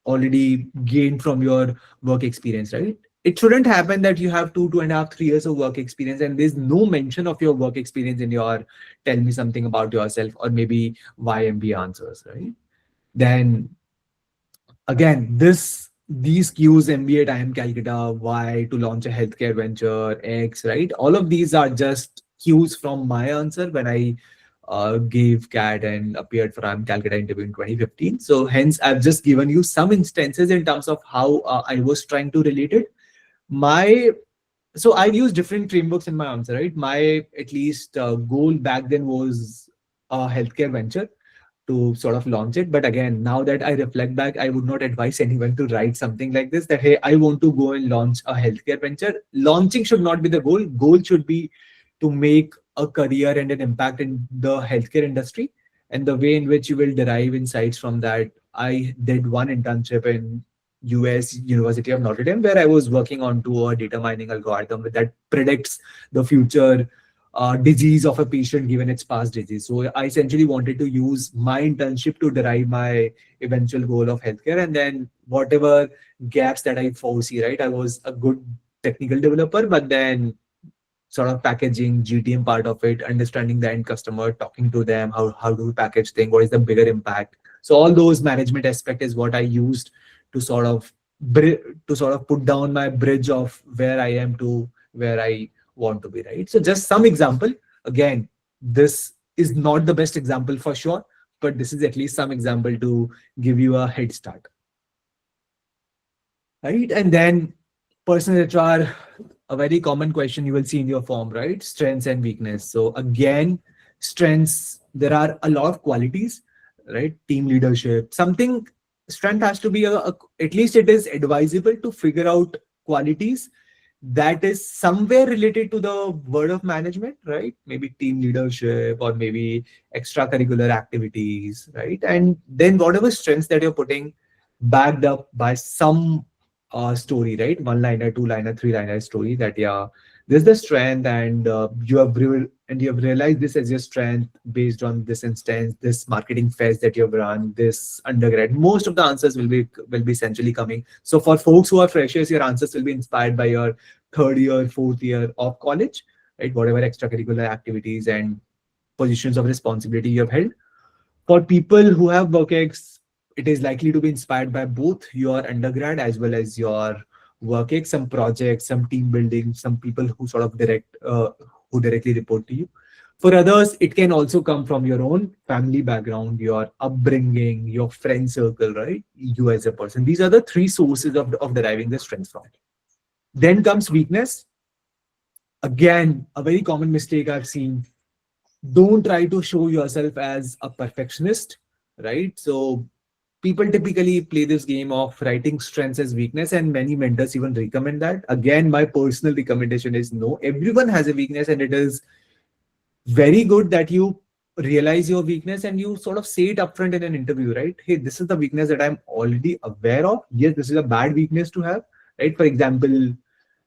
already gained from your work experience, right? It shouldn't happen that you have 2.5, 3 years of work experience and there's no mention of your work experience in your tell me something about yourself or maybe YMB answers, right? Then again, these cues, MBA time Calcutta, Y to launch a healthcare venture, X, right? All of these are just cues from my answer when I gave CAT and appeared for IIM Calcutta interview in 2015. So hence, I've just given you some instances in terms of how I was trying to relate it. So I've used different frameworks in my answer, right? My at least goal back then was a healthcare venture to sort of launch it. But again, now that I reflect back, I would not advise anyone to write something like this, that, hey, I want to go and launch a healthcare venture. Launching should not be the goal. Goal should be to make a career and an impact in the healthcare industry. And the way in which you will derive insights from that. I did one internship in US University of Notre Dame, where I was working on to a data mining algorithm that predicts the future disease of a patient given its past disease. So I essentially wanted to use my internship to derive my eventual goal of healthcare, and then whatever gaps that I foresee, right? I was a good technical developer, but then sort of packaging, GTM part of it, understanding the end customer, talking to them, how do we package things, what is the bigger impact. So all those management aspect is what I used to sort of put down my bridge of where I am to where I want to be, right? So just some example. Again, this is not the best example for sure, but this is at least some example to give you a head start, right? And then personal HR, a very common question you will see in your form, right? Strengths and weakness. So again, strengths, there are a lot of qualities, right? Team leadership, something. Strength has to be at least it is advisable to figure out qualities that is somewhere related to the word of management, right? Maybe team leadership or maybe extracurricular activities, right? And then whatever strengths that you're putting, backed up by some story, right? One liner, two liner, three liner story that, yeah, this is the strength, and you have realized this as your strength based on this instance, this marketing fest that you have run, this undergrad. Most of the answers will be essentially coming. So for folks who are freshers, your answers will be inspired by your third year, fourth year of college, right? Whatever extracurricular activities and positions of responsibility you have held. For people who have WorkX, it is likely to be inspired by both your undergrad as well as your WorkX, some projects, some team building, some people who sort of who directly report to you. For others, it can also come from your own family background, your upbringing, your friend circle, right? You as a person. These are the three sources of deriving the strength from. Then comes weakness. Again, a very common mistake I've seen. Don't try to show yourself as a perfectionist, right? So people typically play this game of writing strengths as weakness, and many mentors even recommend that. Again, my personal recommendation is no. Everyone has a weakness, and it is very good that you realize your weakness and you sort of say it upfront in an interview, right? Hey, this is the weakness that I'm already aware of. Yes, this is a bad weakness to have, right? For example,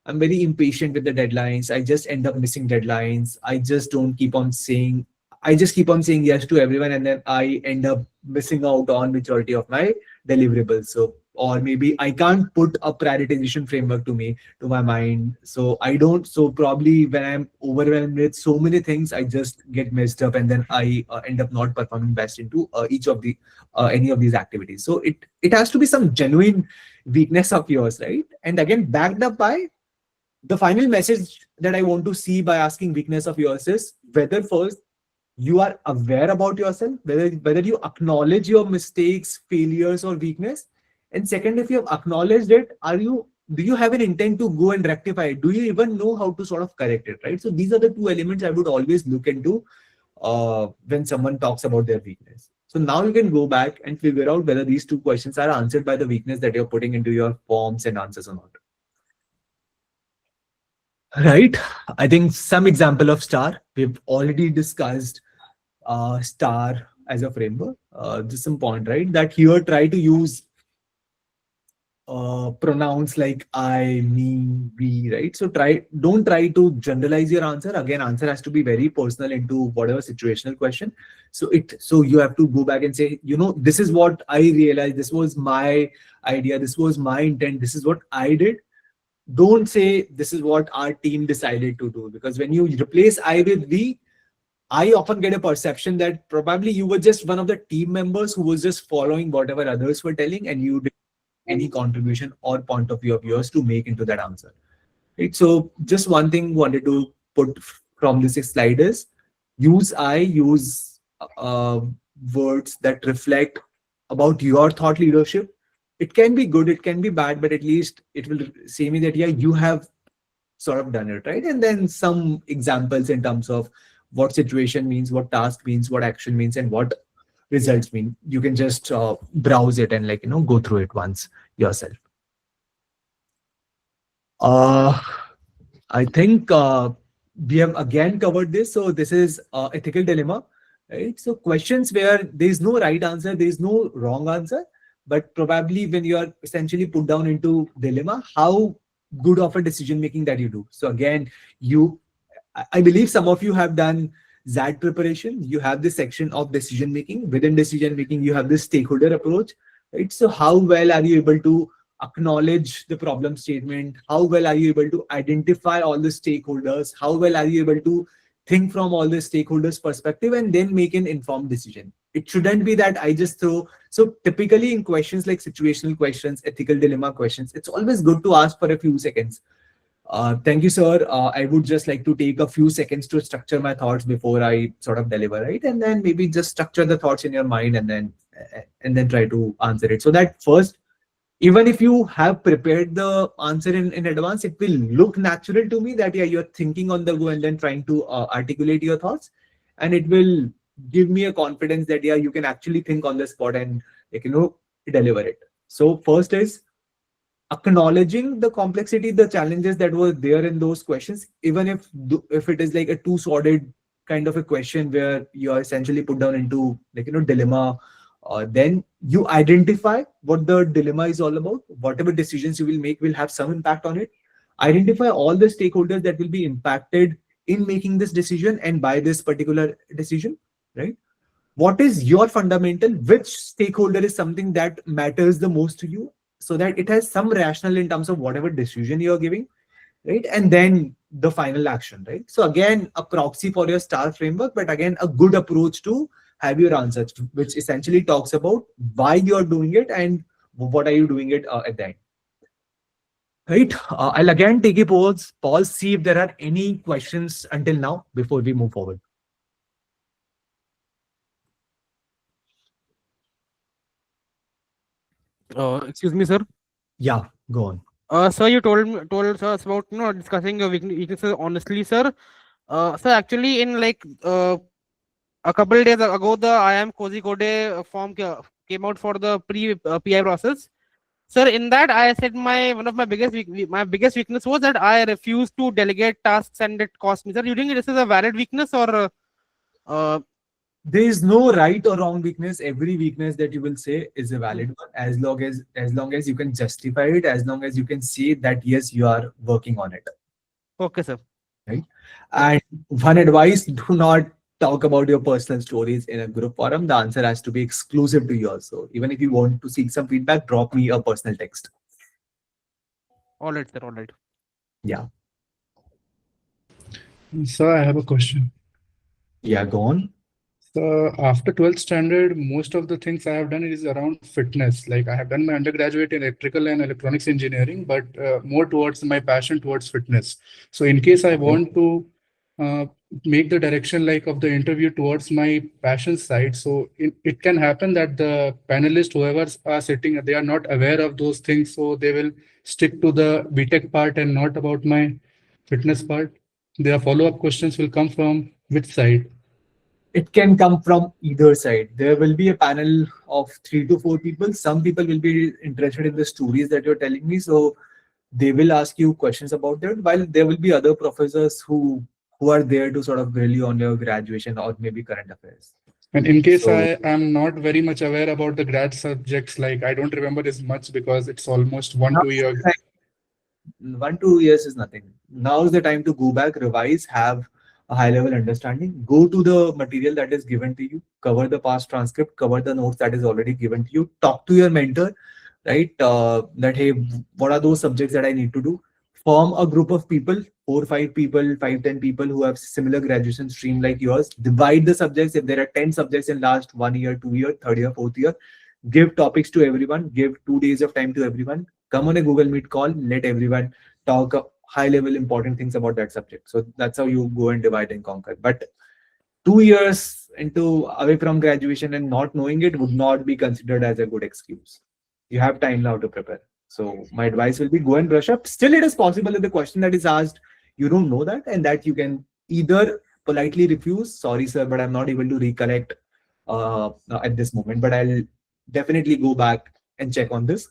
I'm very impatient with the deadlines. I just end up missing deadlines. I just keep on saying yes to everyone, and then I end up missing out on majority of my deliverables. So, or maybe I can't put a prioritization framework to my mind. So I don't. So probably when I'm overwhelmed with so many things, I just get messed up, and then I end up not performing best into each of the any of these activities. So it has to be some genuine weakness of yours, right? And again, backed up by the final message that I want to see by asking weakness of yours is whether first you are aware about yourself, whether you acknowledge your mistakes, failures, or weakness. And second, if you have acknowledged it, do you have an intent to go and rectify it? Do you even know how to sort of correct it, right? So these are the two elements I would always look into when someone talks about their weakness. So now you can go back and figure out whether these two questions are answered by the weakness that you're putting into your forms and answers or not. Right. I think some example of star, we've already discussed star as a framework. Just some point, right? That here try to use pronouns like I, me, we, right? So don't try to generalize your answer. Again, answer has to be very personal into whatever situational question. So you have to go back and say, this is what I realized. This was my idea. This was my intent. This is what I did. Don't say this is what our team decided to do, because when you replace I with we, I often get a perception that probably you were just one of the team members who was just following whatever others were telling, and you didn't have any contribution or point of view of yours to make into that answer. Right. So just one thing wanted to put from this slide is use words that reflect about your thought leadership. It can be good, it can be bad, but at least it will say me that, yeah, you have sort of done it, right? And then some examples in terms of what situation means, what task means, what action means, and what results mean. You can just browse it and go through it once yourself. I think we have again covered this. So this is ethical dilemma, right? So questions where there is no right answer, there is no wrong answer, but probably when you are essentially put down into dilemma, how good of a decision making that you do. So again, I believe some of you have done ZAD preparation. You have this section of decision making. Within decision making, you have this stakeholder approach, right? So how well are you able to acknowledge the problem statement? How well are you able to identify all the stakeholders? How well are you able to think from all the stakeholders' perspective and then make an informed decision? It shouldn't be that I just throw. So typically in questions like situational questions, ethical dilemma questions, it's always good to ask for a few seconds. Thank you, sir. I would just like to take a few seconds to structure my thoughts before I sort of deliver, right? And then maybe just structure the thoughts in your mind and then try to answer it. So that first, even if you have prepared the answer in advance, it will look natural to me that, yeah, you're thinking on the go and then trying to articulate your thoughts. And it will give me a confidence that, yeah, you can actually think on the spot and, deliver it. So first is acknowledging the complexity, the challenges that were there in those questions, even if it is like a two sworded kind of a question where you are essentially put down into dilemma. Then you identify what the dilemma is all about. Whatever decisions you will make will have some impact on it. Identify all the stakeholders that will be impacted in making this decision and by this particular decision, right? What is your fundamental, which stakeholder is something that matters the most to you, so that it has some rationale in terms of whatever decision you're giving, right? And then the final action, right? So again, a proxy for your star framework, but again, a good approach to have your answers, which essentially talks about why you're doing it and what are you doing it at the end. Right. I'll again take a pause, see if there are any questions until now before we move forward. Excuse me, sir. Yeah, go on. Sir, you told us about discussing your weaknesses honestly, sir. Sir, actually, in like a couple days ago, the IIM Cozy Code form came out for the pre PI process. Sir, in that I said one of my my biggest weakness was that I refuse to delegate tasks and it cost me. Sir, you think this is a valid weakness or uh, There is no right or wrong weakness. Every weakness that you will say is a valid one, as long as you can justify it, as long as you can say that yes, you are working on it, okay, sir. right? And one advice: do not talk about your personal stories in a group forum. The answer has to be exclusive to yours. So even if you want to seek some feedback, drop me a personal text. All right, sir. All right. Yeah, So I have a question. yeah, go on. So after 12th standard, most of the things I have done is around fitness. Like I have done my undergraduate in electrical and electronics engineering, but more towards my passion towards fitness. So in case I want to uh, make the direction like of the interview towards my passion side, so it can happen that the panelists, whoever are sitting, they are not aware of those things. So they will stick to the BTech part and not about my fitness part. Their follow-up questions will come from which side? It can come from either side. There will be a panel of 3 to 4 people. Some people will be interested in the stories that you're telling me, so they will ask you questions about that. While there will be other professors who are there to sort of grill you on your graduation or maybe current affairs. And in case So I am not very much aware about the grad subjects, like I don't remember this much because it's almost one, now 2 years. 1 2 years is nothing. Now is the time to go back, revise, have a high level understanding. Go to the material that is given to you, cover the past transcript, cover the notes that is already given to you, talk to your mentor, right? That hey, what are those subjects that I need to do? Form a group of people, 4 5 people, 5 10 people who have similar graduation stream like yours. Divide the subjects. If there are 10 subjects in last 1 year, 2 year, third year, fourth year, give topics to everyone. Give 2 days of time to everyone. Come on a Google Meet call. Let everyone talk high level important things about that subject. So that's how you go and divide and conquer. But 2 years into away from graduation and not knowing it would not be considered as a good excuse. You have time now to prepare. So my advice will be go and brush up. Still, it is possible that the question that is asked, you don't know that, and that you can either politely refuse, sorry, sir, but I'm not able to recollect at this moment, but I'll definitely go back and check on this.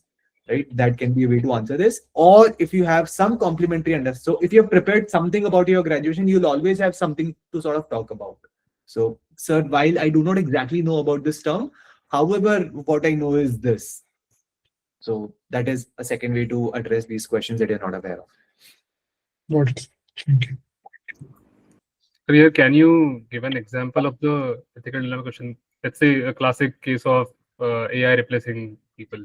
Right, that can be a way to answer this. Or if you have some complimentary understanding, so if you have prepared something about your graduation, you'll always have something to sort of talk about. So, sir, while I do not exactly know about this term, however, what I know is this. So that is a second way to address these questions that you're not aware of. Got it. Thank you. So here, can you give an example of the ethical dilemma question? Let's say a classic case of AI replacing people.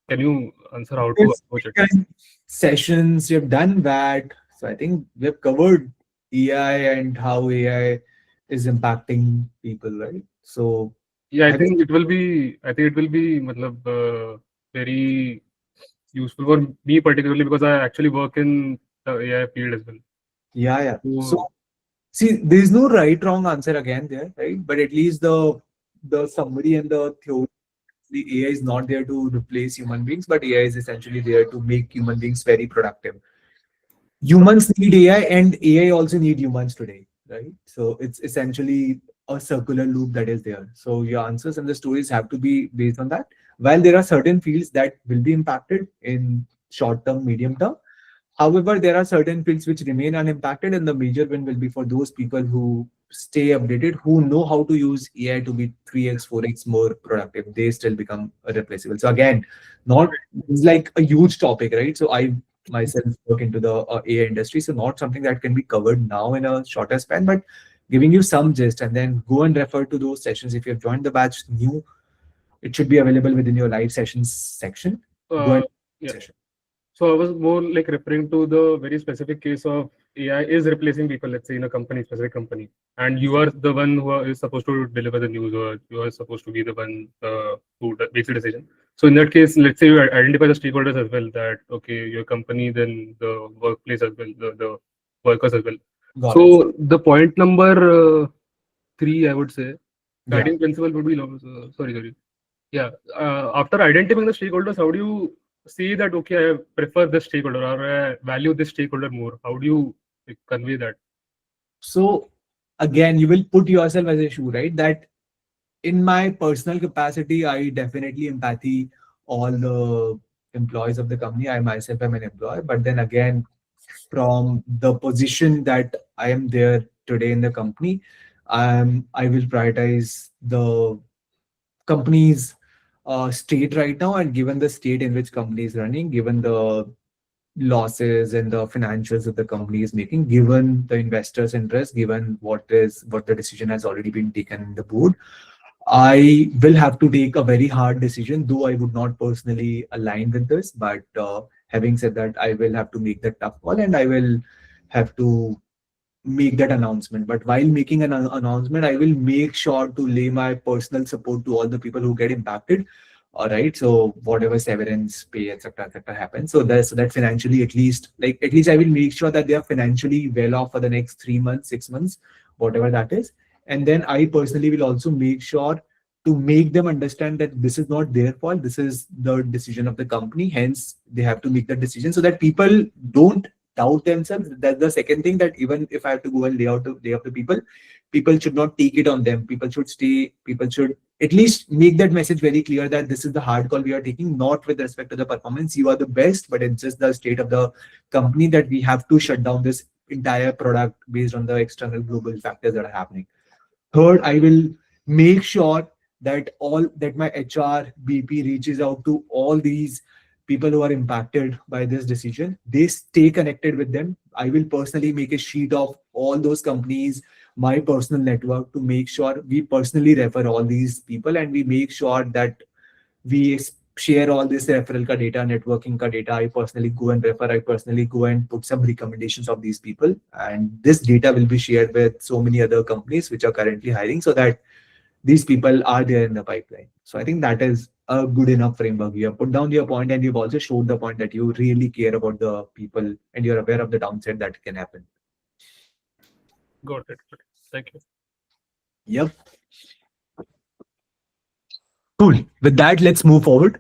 Can you answer how to approach it? Sessions, you've done that. So I think we've covered AI and how AI is impacting people, right? So Yeah, I have you- think it will be. I think it will be, matlab, very useful for me particularly because I actually work in the AI field as well. yeah. So So see, there is no right wrong answer again there, right? But at least the summary and the theory, the AI is not there to replace human beings, but AI is essentially there to make human beings very productive. Humans need AI and AI also need humans today, right? So it's essentially a circular loop that is there. So your answers and the stories have to be based on that. While there are certain fields that will be impacted in short term, medium term, however, there are certain fields which remain unimpacted, and the major win will be for those people who stay updated, who know how to use AI to be 3x, 4x more productive. They still become replaceable. So again, not it's like a huge topic, right? So I myself work into the AI industry, so not something that can be covered now in a shorter span, but giving you some gist, and then go and refer to those sessions. If you have joined the batch new, it should be available within your live sessions section. Go and yeah. session. So I was more like referring to the very specific case of AI is replacing people, let's say in a company, specific company, and you are the one is supposed to deliver the news, or you are supposed to be the one who makes the decision. So in that case, let's say you identify the stakeholders as well, that okay, your company, then the workplace as well, the workers as well. Got it. So the point number 3, I would say, Yeah. guiding principle would be sorry. Yeah. After identifying the stakeholders, how do you see that, okay, I prefer this stakeholder or I value this stakeholder more? How do you convey that? So again, you will put yourself as a shoe, right? That in my personal capacity, I definitely empathy all the employees of the company. I myself am an employee, but then again, from the position that I am there today in the company, I will prioritize the company's state right now, and given the state in which company is running, given the losses and the financials that the company is making, given the investors' interest, given what the decision has already been taken in the board, I will have to take a very hard decision, though I would not personally align with this. But having said that, I will have to make that tough call, and I will have to make that announcement. But while making an announcement, I will make sure to lay my personal support to all the people who get impacted. All right. So whatever severance pay, etc., happens. So that financially, at least I will make sure that they are financially well off for the next 3 months, 6 months, whatever that is. And then I personally will also make sure to make them understand that this is not their fault. This is the decision of the company. Hence, they have to make that decision so that people don't doubt themselves. That's the second thing, that even if I have to go and lay out the people should not take it on them. People should stay. People should at least make that message very clear that this is the hard call we are taking, not with respect to the performance. You are the best, but it's just the state of the company that we have to shut down this entire product based on the external global factors that are happening. Third, I will make sure that my HR BP reaches out to all these people who are impacted by this decision. They stay connected with them. I will personally make a sheet of all those companies, my personal network, to make sure we personally refer all these people, and we make sure that we share all this referral ka data, networking ka data. I personally go and refer. I personally go and put some recommendations of these people, and this data will be shared with so many other companies which are currently hiring, so that these people are there in the pipeline. So I think that is a good enough framework. You have put down your point, and you've also showed the point that you really care about the people and you're aware of the downside that can happen. Got it. Thank you. Yep. Cool. With that, let's move forward.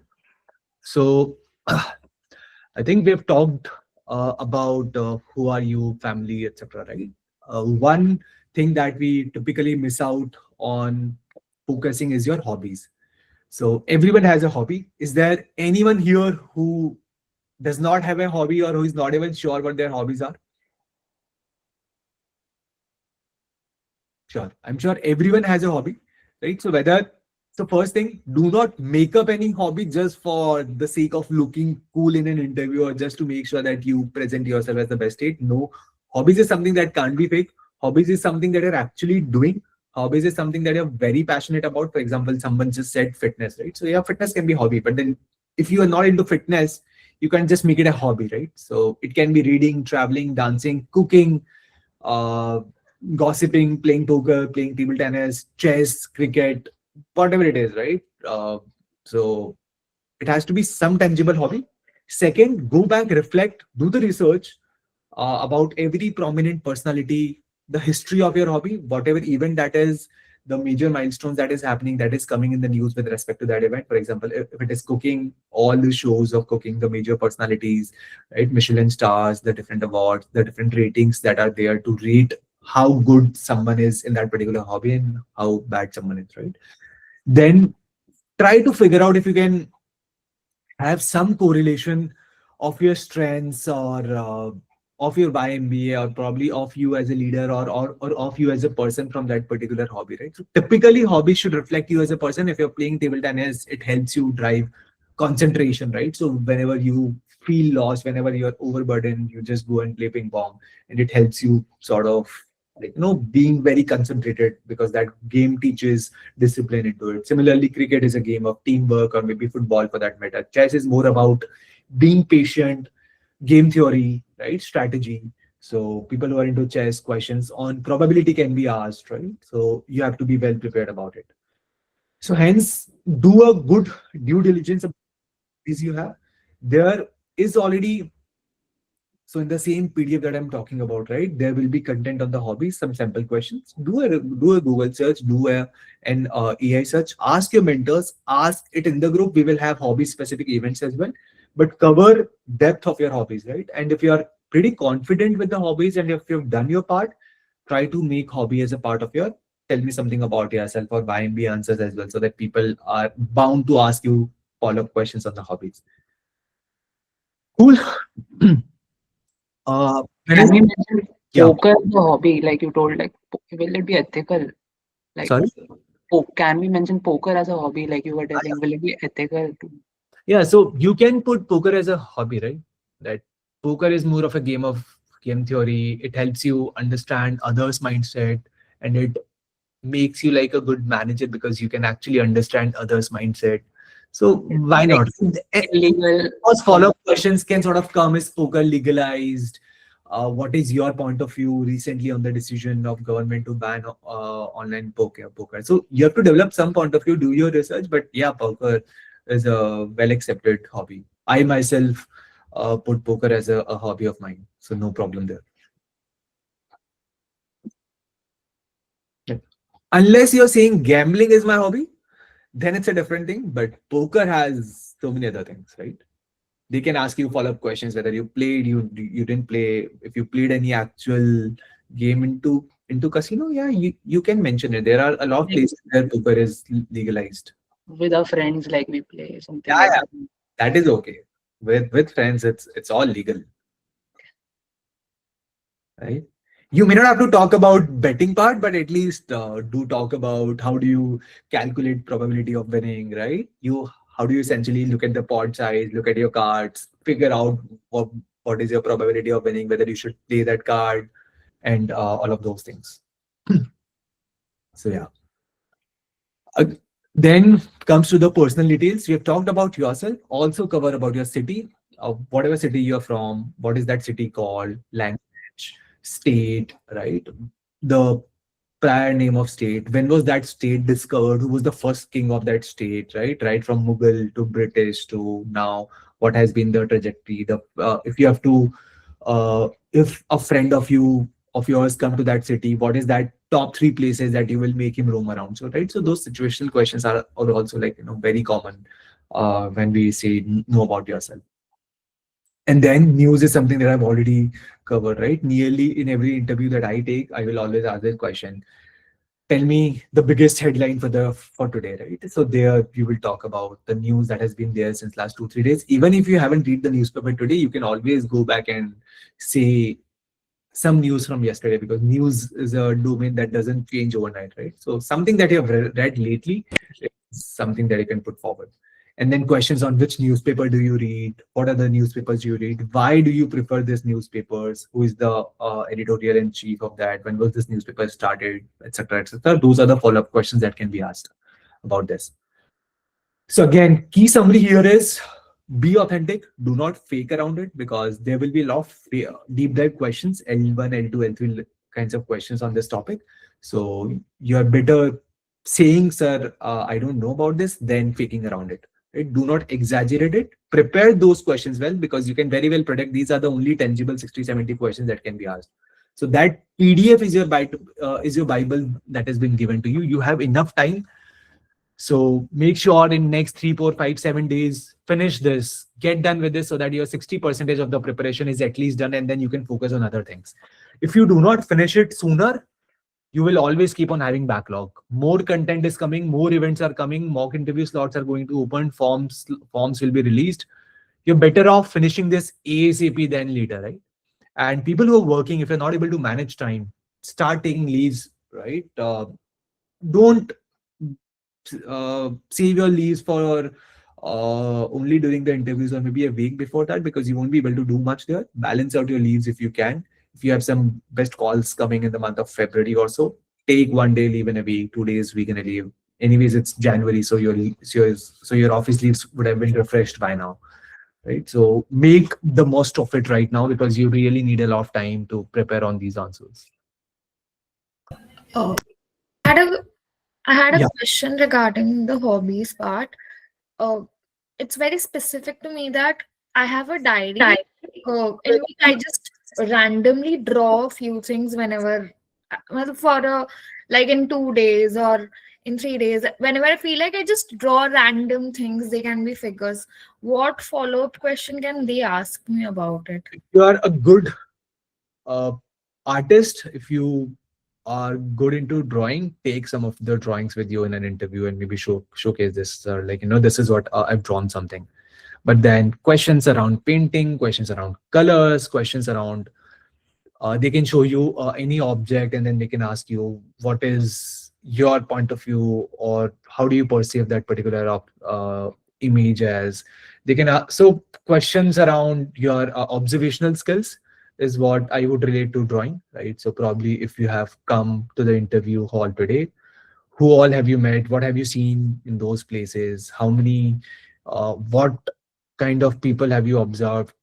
So I think we've talked about who are you, family, etc. Right? One thing that we typically miss out on focusing is your hobbies. So everyone has a hobby. Is there anyone here who does not have a hobby, or who is not even sure what their hobbies are? Sure. I'm sure everyone has a hobby, right? So first thing, do not make up any hobby just for the sake of looking cool in an interview, or just to make sure that you present yourself as the best state. No, hobbies is something that can't be fake. Hobbies is something that you're actually doing. Hobbies is something that you're very passionate about. For example, someone just said fitness, right? So yeah, fitness can be hobby, but then if you are not into fitness, you can just make it a hobby, right? So it can be reading, traveling, dancing, cooking, uh, gossiping, playing poker, playing table tennis, chess, cricket, whatever it is, right? So it has to be some tangible hobby. Second, go back, reflect, do the research about every prominent personality, the history of your hobby, whatever event that is, the major milestones that is happening, that is coming in the news with respect to that event. For example, if it is cooking, all the shows of cooking, the major personalities, right? Michelin stars, the different awards, the different ratings that are there to rate how good someone is in that particular hobby and how bad someone is, right? Then try to figure out if you can have some correlation of your strengths, or of your YMBA, or probably of you as a leader, or of you as a person from that particular hobby, right? So typically hobbies should reflect you as a person. If you're playing table tennis, it helps you drive concentration, right? So whenever you feel lost, whenever you're overburdened, you just go and play ping pong, and it helps you sort of, being very concentrated, because that game teaches discipline into it. Similarly, cricket is a game of teamwork, or maybe football for that matter. Chess is more about being patient, game theory, right? Strategy. So people who are into chess, questions on probability can be asked, right? So you have to be well prepared about it. So hence, do a good due diligence about these you have. There is already So in the same PDF that I'm talking about, right, there will be content on the hobbies, some sample questions. Do a Google search, do an AI search. Ask your mentors, ask it in the group. We will have hobby specific events as well, but cover depth of your hobbies, right? And if you are pretty confident with the hobbies and if you've done your part, try to make hobby as a part of your tell me something about yourself or YMB answers as well, so that people are bound to ask you follow-up questions on the hobbies. Cool. When Can I- we mention yeah, poker as a hobby, like you told, like will it be ethical? Like, sorry. can we mention poker as a hobby, like you were telling? Will it be ethical? Yeah, so you can put poker as a hobby, right? That poker is more of a game theory. It helps you understand others' mindset, and it makes you like a good manager because you can actually understand others' mindset. So why Like not? illegal? Those follow-up questions can sort of come: is poker legalized? What is your point of view recently on the decision of government to ban online poker? So you have to develop some point of view, do your research. But yeah, poker is a well-accepted hobby. I myself put poker as a hobby of mine, so no problem there. Yeah. Unless you're saying gambling is my hobby, then it's a different thing. But poker has so many other things, right? They can ask you follow-up questions whether you played, you didn't play, if you played any actual game into casino. Yeah, you can mention it. There are a lot of Like places where poker is legalized. with our friends, like we play something Yeah, like yeah, that. that is okay. With friends, it's all legal, right? You may not have to talk about betting part, but at least do talk about how do you calculate probability of winning, right? How do you essentially look at the pot size, look at your cards, figure out what is your probability of winning, whether you should play that card, and all of those things. So yeah. Uh, then comes to the personal details. We have talked about yourself. Also cover about your city, whatever city you're from. What is that city called? Language, state, right? The prior name of state. When was that state discovered? Who was the first king of that state? Right, right from Mughal to British to now. What has been the trajectory? If you have to, if a friend of yours come to that city, what is that top three places that you will make him roam around? So right, so those situational questions are also like very common when we say know about yourself. And then news is something that I've already covered, right? Nearly in every interview that I take, I will always ask this question: tell me the biggest headline for today, right? So there you will talk about the news that has been there since last 2-3 days. Even if you haven't read the newspaper today, you can always go back and say some news from yesterday, because news is a domain that doesn't change overnight, right? So something that you have read lately is something that you can put forward. And then questions on which newspaper do you read? What are the newspapers you read? Why do you prefer these newspapers? Who is the editorial in chief of that? When was this newspaper started? Etc. Etc. Those are the follow-up questions that can be asked about this. So again, key summary here is be authentic. Do not fake around it, because there will be a lot of deep dive questions, L1, L2, L3 kinds of questions on this topic. So you're better saying, sir, I don't know about this, than faking around it. Right? Do not exaggerate it. Prepare those questions well, because you can very well predict these are the only tangible 60-70 questions that can be asked. So that PDF is your Bible that has been given to you. You have enough time. So make sure in next 3, 4, 5, 7 days, finish this, get done with this, so that your 60% of the preparation is at least done, and then you can focus on other things. If you do not finish it sooner, you will always keep on having backlog. More content is coming, more events are coming, mock interview slots are going to open, forms will be released. You're better off finishing this ASAP than later, right? And people who are working, if you're not able to manage time, start taking leaves, right? Don't save your leaves for only during the interviews, or maybe a week before that, because you won't be able to do much there. Balance out your leaves if you can. If you have some best calls coming in the month of February or so, take 1 day leave in a week, 2 days week in a leave. Anyways, it's January, so your office leaves would have been refreshed by now, right? So make the most of it right now, because you really need a lot of time to prepare on these answers. Oh, I had a I had a Yeah. question regarding the hobbies part. Uh, it's very specific to me that I have a diary in which I just randomly draw a few things whenever, for like in 2 days or in 3 days. Whenever I feel like I just draw random things, they can be figures. What follow-up question can they ask me about it? If you are a good uh, artist, if you are good into drawing, take some of the drawings with you in an interview and maybe showcase this, or like, this is what I've drawn something. But then questions around painting, questions around colors, questions around they can show you any object, and then they can ask you what is your point of view, or how do you perceive that particular image as. They can so questions around your observational skills is what I would relate to drawing, right? So probably if you have come to the interview hall today, who all have you met, what have you seen in those places, how many what kind of people have you observed,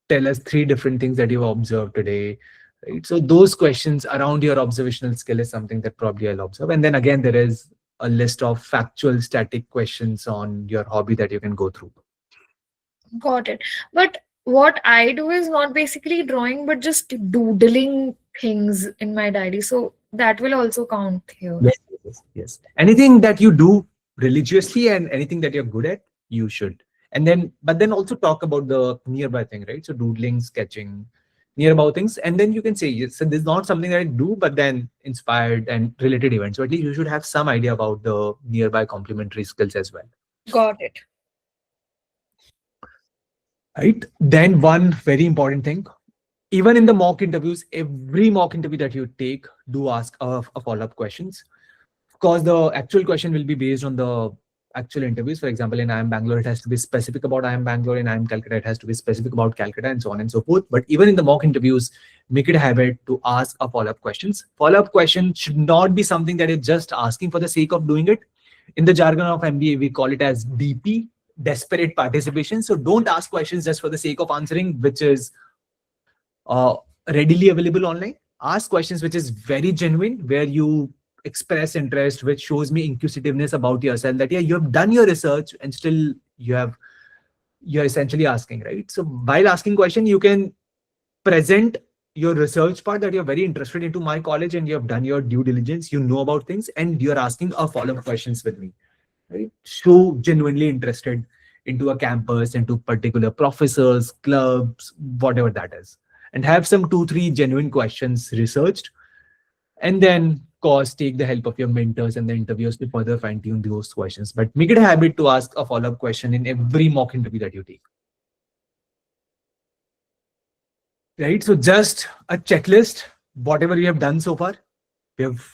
tell us 3 different things that you've observed today, right? So those questions around your observational skill is something that probably I'll observe. And then again, there is a list of factual static questions on your hobby that you can go through. Got it. But what I do is not basically drawing, but just doodling things in my diary. So that will also count here. Yes. Anything that you do religiously and anything that you're good at, you should. And then, but then also talk about the nearby thing, right? So doodling, sketching, nearby things. And then you can say, yes, so this is not something that I do, but then inspired and related events. So at least you should have some idea about the nearby complementary skills as well. Got it. Right. Then one very important thing, even in the mock interviews, every mock interview that you take, do ask a follow-up questions. Of course, the actual question will be based on the actual interviews. For example, in IIM Bangalore, it has to be specific about IIM Bangalore. In IIM Calcutta, it has to be specific about Calcutta, and so on and so forth. But even in the mock interviews, make it a habit to ask a follow-up questions. Follow-up question should not be something that you're just asking for the sake of doing it. In the jargon of MBA, we call it as DP, desperate participation. So don't ask questions just for the sake of answering, which is readily available online. Ask questions which is very genuine, where you express interest, which shows me inquisitiveness about yourself, that yeah, you have done your research and still you're essentially asking, right? So while asking question, you can present your research part, that you're very interested into my college and you have done your due diligence, you know about things, and you're asking a follow-up questions with me, right? So genuinely interested into a campus, into particular professors, clubs, whatever that is, and have some 2-3 genuine questions researched. And then, of course, take the help of your mentors and the interviewers to further fine-tune those questions. But make it a habit to ask a follow-up question in every mock interview that you take. Right? So just a checklist, whatever we have done so far. We have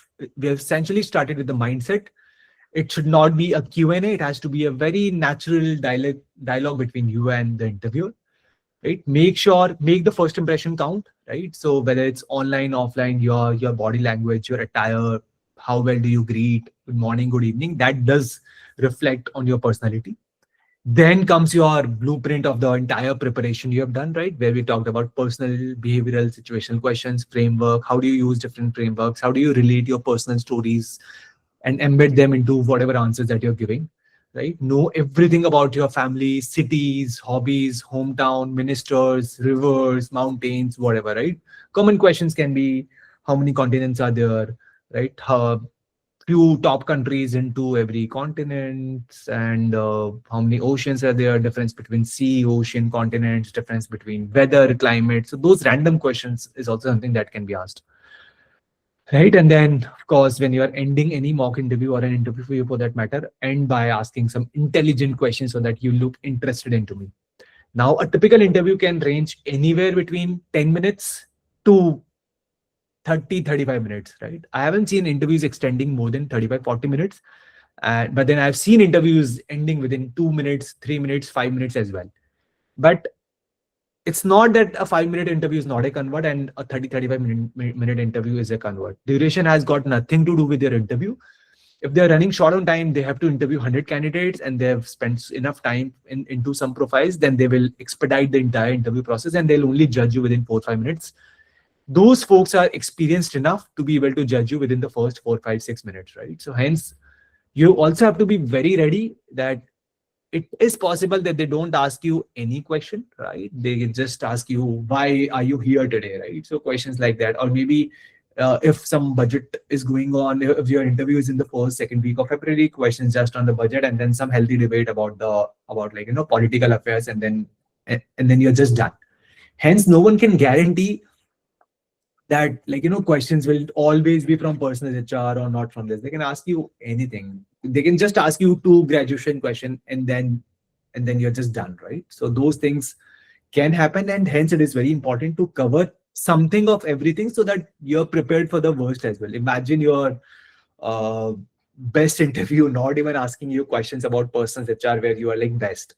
essentially started with the mindset. It should not be a Q&A. It has to be a very natural dialogue between you and the interviewer. Right? Make the first impression count, right? So whether it's online, offline, your body language, your attire, how well do you greet, good morning, good evening, that does reflect on your personality. Then comes your blueprint of the entire preparation you have done, right? Where we talked about personal, behavioral, situational questions, framework, how do you use different frameworks, how do you relate your personal stories and embed them into whatever answers that you're giving. Right? Know everything about your family, cities, hobbies, hometown, ministers, rivers, mountains, whatever, right? Common questions can be, how many continents are there, right? Few top countries into every continent, and how many oceans are there, difference between sea, ocean, continents, difference between weather, climate. So those random questions is also something that can be asked. Right. And then, of course, when you are ending any mock interview or an interview for you for that matter, end by asking some intelligent questions so that you look interested into me. Now, a typical interview can range anywhere between 10 minutes to 30-35 minutes, right? I haven't seen interviews extending more than 35-40 minutes. But then I've seen interviews ending within 2 minutes, 3 minutes, 5 minutes as well. But it's not that a 5-minute interview is not a convert and a 30-35 minute interview is a convert. Duration has got nothing to do with their interview. If they're running short on time, they have to interview 100 candidates and they have spent enough time into some profiles, then they will expedite the entire interview process and they'll only judge you within 4-5 minutes. Those folks are experienced enough to be able to judge you within the first 4-5-6 minutes, right? So hence, you also have to be very ready that it is possible that they don't ask you any question, right? They just ask you, why are you here today, right? So questions like that. Or maybe if some budget is going on, if your interview is in the first, second week of February, questions just on the budget, and then some healthy debate about like, political affairs, and then you're just done. Hence, no one can guarantee that, like, questions will always be from personal HR or not from this. They can ask you anything. They can just ask you two graduation question, and then you're just done, right? So those things can happen, and hence it is very important to cover something of everything so that you're prepared for the worst as well. Imagine your uh, best interview not even asking you questions about personal HR where you are like best,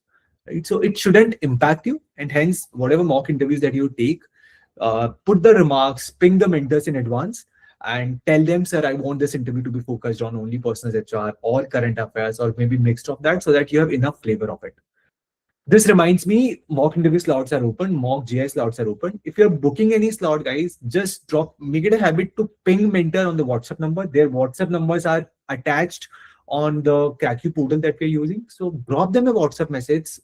right? So it shouldn't impact you, and hence whatever mock interviews that you take, put the remarks, ping the mentors in advance, and tell them, sir, I want this interview to be focused on only personal HR or current affairs, or maybe mixed of that, so that you have enough flavor of it. This reminds me, mock interview slots are open, mock GI slots are open. If you're booking any slot, guys, just make it a habit to ping mentor on the WhatsApp number. Their WhatsApp numbers are attached on the CrackU portal that we're using. So drop them a WhatsApp message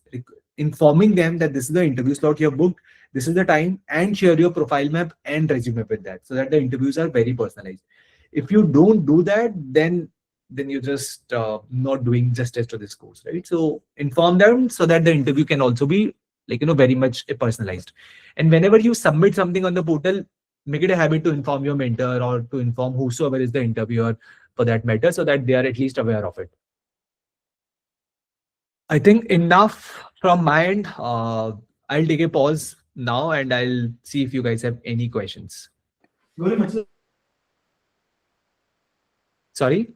informing them that this is the interview slot you have booked, this is the time, and share your profile map and resume with that, so that the interviews are very personalized. If you don't do that, then you're just not doing justice to this course, right? So inform them so that the interview can also be like, very much personalized. And whenever you submit something on the portal, make it a habit to inform your mentor or to inform whosoever is the interviewer for that matter, so that they are at least aware of it. I think enough from my end. I'll take a pause now and I'll see if you guys have any questions. Sorry?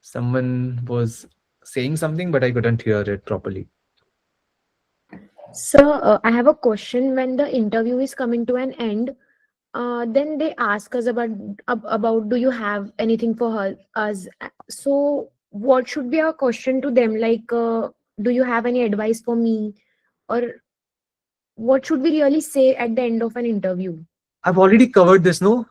Someone was saying something, but I couldn't hear it properly. Sir, I have a question. When the interview is coming to an end, then they ask us about do you have anything for us? So what should be our question to them? Like, do you have any advice for me? Or what should we really say at the end of an interview? I've already covered this, no?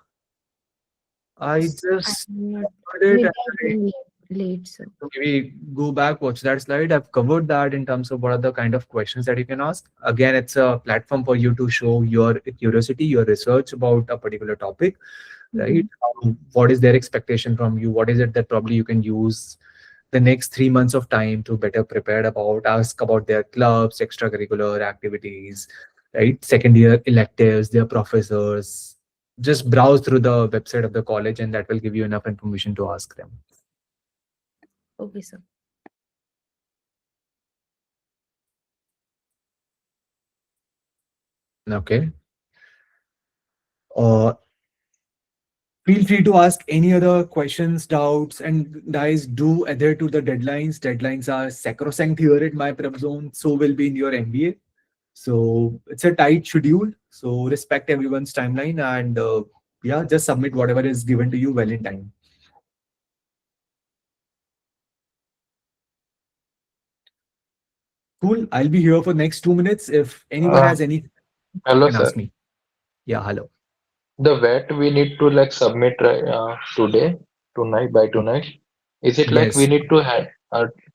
I just covered it. Maybe late, sir. So maybe go back, watch that slide. I've covered that in terms of what are the kind of questions that you can ask. Again, it's a platform for you to show your curiosity, your research about a particular topic, right? What is their expectation from you? What is it that probably you can use the next 3 months of time to better prepare about, ask about their clubs, extracurricular activities, right? Second year electives, their professors. Just browse through the website of the college and that will give you enough information to ask them. Okay, sir. Okay. Feel free to ask any other questions, doubts, and guys, do adhere to the deadlines. Deadlines are sacrosanct here at my PrepZone, so will be in your MBA. So it's a tight schedule. So respect everyone's timeline and yeah, just submit whatever is given to you well in time. Cool. I'll be here for next 2 minutes. If anyone has any, Hello, can sir. ask me. Yeah, hello. The VAT we need to like submit by tonight. Is it like we Yes. need to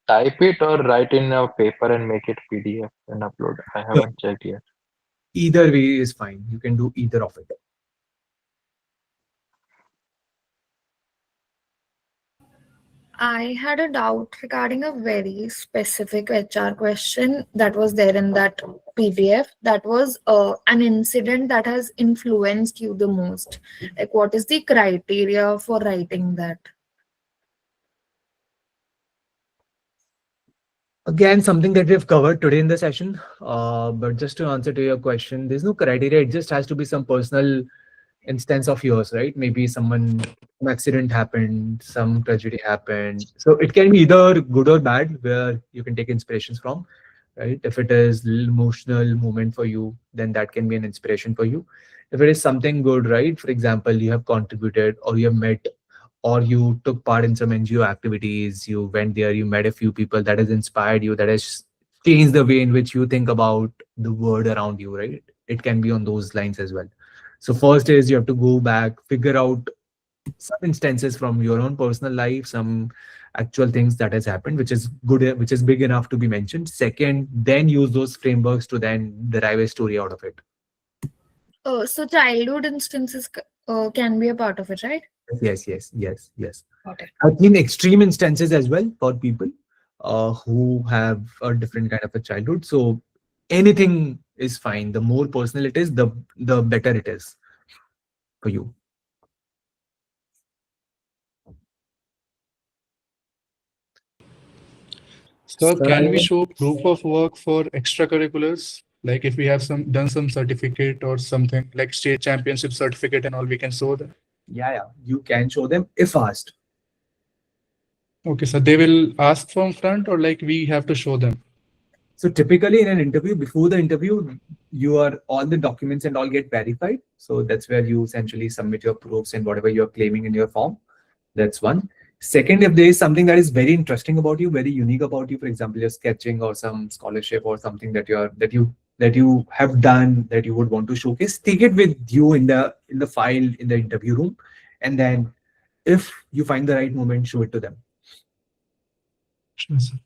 type it or write in a paper and make it PDF and upload? I haven't checked yet. Either way is fine. You can do either of it. I had a doubt regarding a very specific HR question that was there in that PDF. That was an incident that has influenced you the most. Like, what is the criteria for writing that? Again, something that we've covered today in the session. But just to answer to your question, there's no criteria. It just has to be some personal instance of yours, right? Maybe some accident happened, some tragedy happened. So it can be either good or bad, where you can take inspirations from, right? If it is an emotional moment for you, then that can be an inspiration for you. If it is something good, right? For example, you have contributed or you have met or you took part in some NGO activities, you went there, you met a few people that has inspired you, that has changed the way in which you think about the world around you, right? It can be on those lines as well. So first is you have to go back, figure out some instances from your own personal life, some actual things that has happened, which is good, which is big enough to be mentioned. Second, then use those frameworks to then derive a story out of it. So childhood instances can be a part of it, right? Yes. Got it. I've seen extreme instances as well for people who have a different kind of a childhood. So anything is fine. The more personal it is, the better it is for you. So Sir, can we show proof of work for extracurriculars? Like if we have done some certificate or something like state championship certificate and all, we can show that. Yeah. You can show them if asked. Okay, so they will ask from front or like we have to show them? So typically in an interview, before the interview, all the documents and all get verified. So that's where you essentially submit your proofs and whatever you're claiming in your form. That's one. Second, if there is something that is very interesting about you, very unique about you, for example, your sketching or some scholarship or something that you have done that you would want to showcase, take it with you in the file in the interview room, and then if you find the right moment, show it to them. Sure, sir.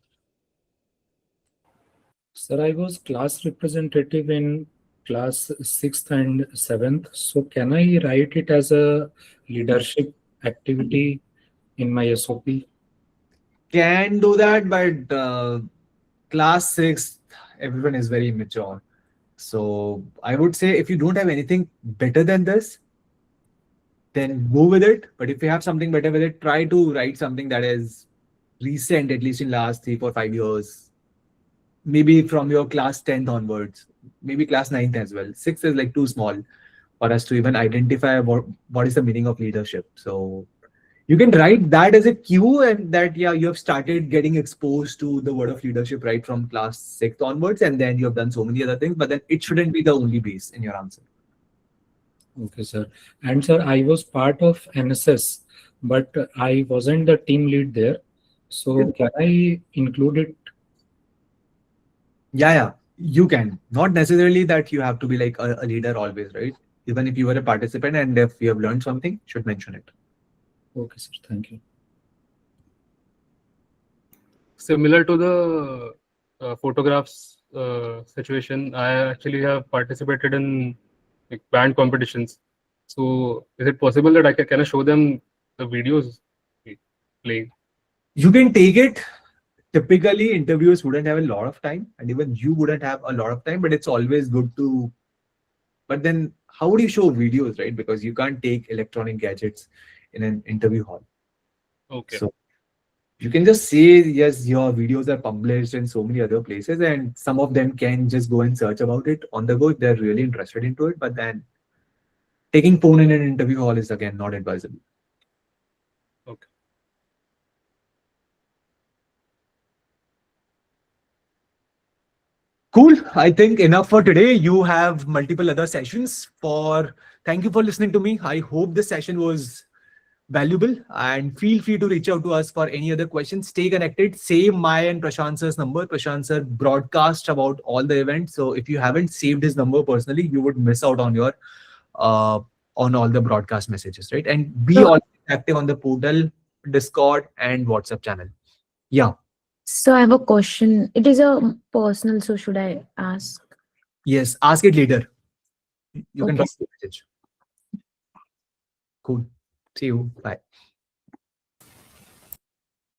Sir, I was class representative in class 6th and 7th. So can I write it as a leadership activity in my SOP? Can do that, but class 6, everyone is very immature. So I would say if you don't have anything better than this, then go with it. But if you have something better with it, try to write something that is recent, at least in last 3, 4, 5 years. Maybe from your class 10th onwards, maybe class 9th as well. 6 is like too small for us to even identify what is the meaning of leadership. So you can write that as a cue, and that you have started getting exposed to the word of leadership right from class 6th onwards, and then you have done so many other things, but then it shouldn't be the only base in your answer. Okay, sir. And sir, I was part of NSS, but I wasn't the team lead there. So can I include it? Yeah, you can. Not necessarily that you have to be like a leader always, right? Even if you were a participant and if you have learned something, should mention it. Okay, sir. Thank you. Similar to the photographs situation, I actually have participated in like band competitions. So is it possible that can I show them the videos playing? You can take it. Typically, interviewers wouldn't have a lot of time, and even you wouldn't have a lot of time, but it's always good to. But then, how would you show videos, right? Because you can't take electronic gadgets in an interview hall. Okay. So you can just say, yes, your videos are published in so many other places, and some of them can just go and search about it on the go if they're really interested into it. But then taking phone in an interview hall is again not advisable. Okay. Cool. I think enough for today. You have multiple other sessions. Thank you for listening to me. I hope this session was valuable, and feel free to reach out to us for any other questions. Stay connected. Save my and Prashant sir's number. Prashant sir broadcast about all the events. So if you haven't saved his number personally, you would miss out on your on all the broadcast messages, right? And be So- all active on the portal, Discord, and WhatsApp channel. Yeah. So I have a question. It is a personal, so should I ask? Yes. Ask it later. You can Okay. drop the message. Cool. See you. Bye.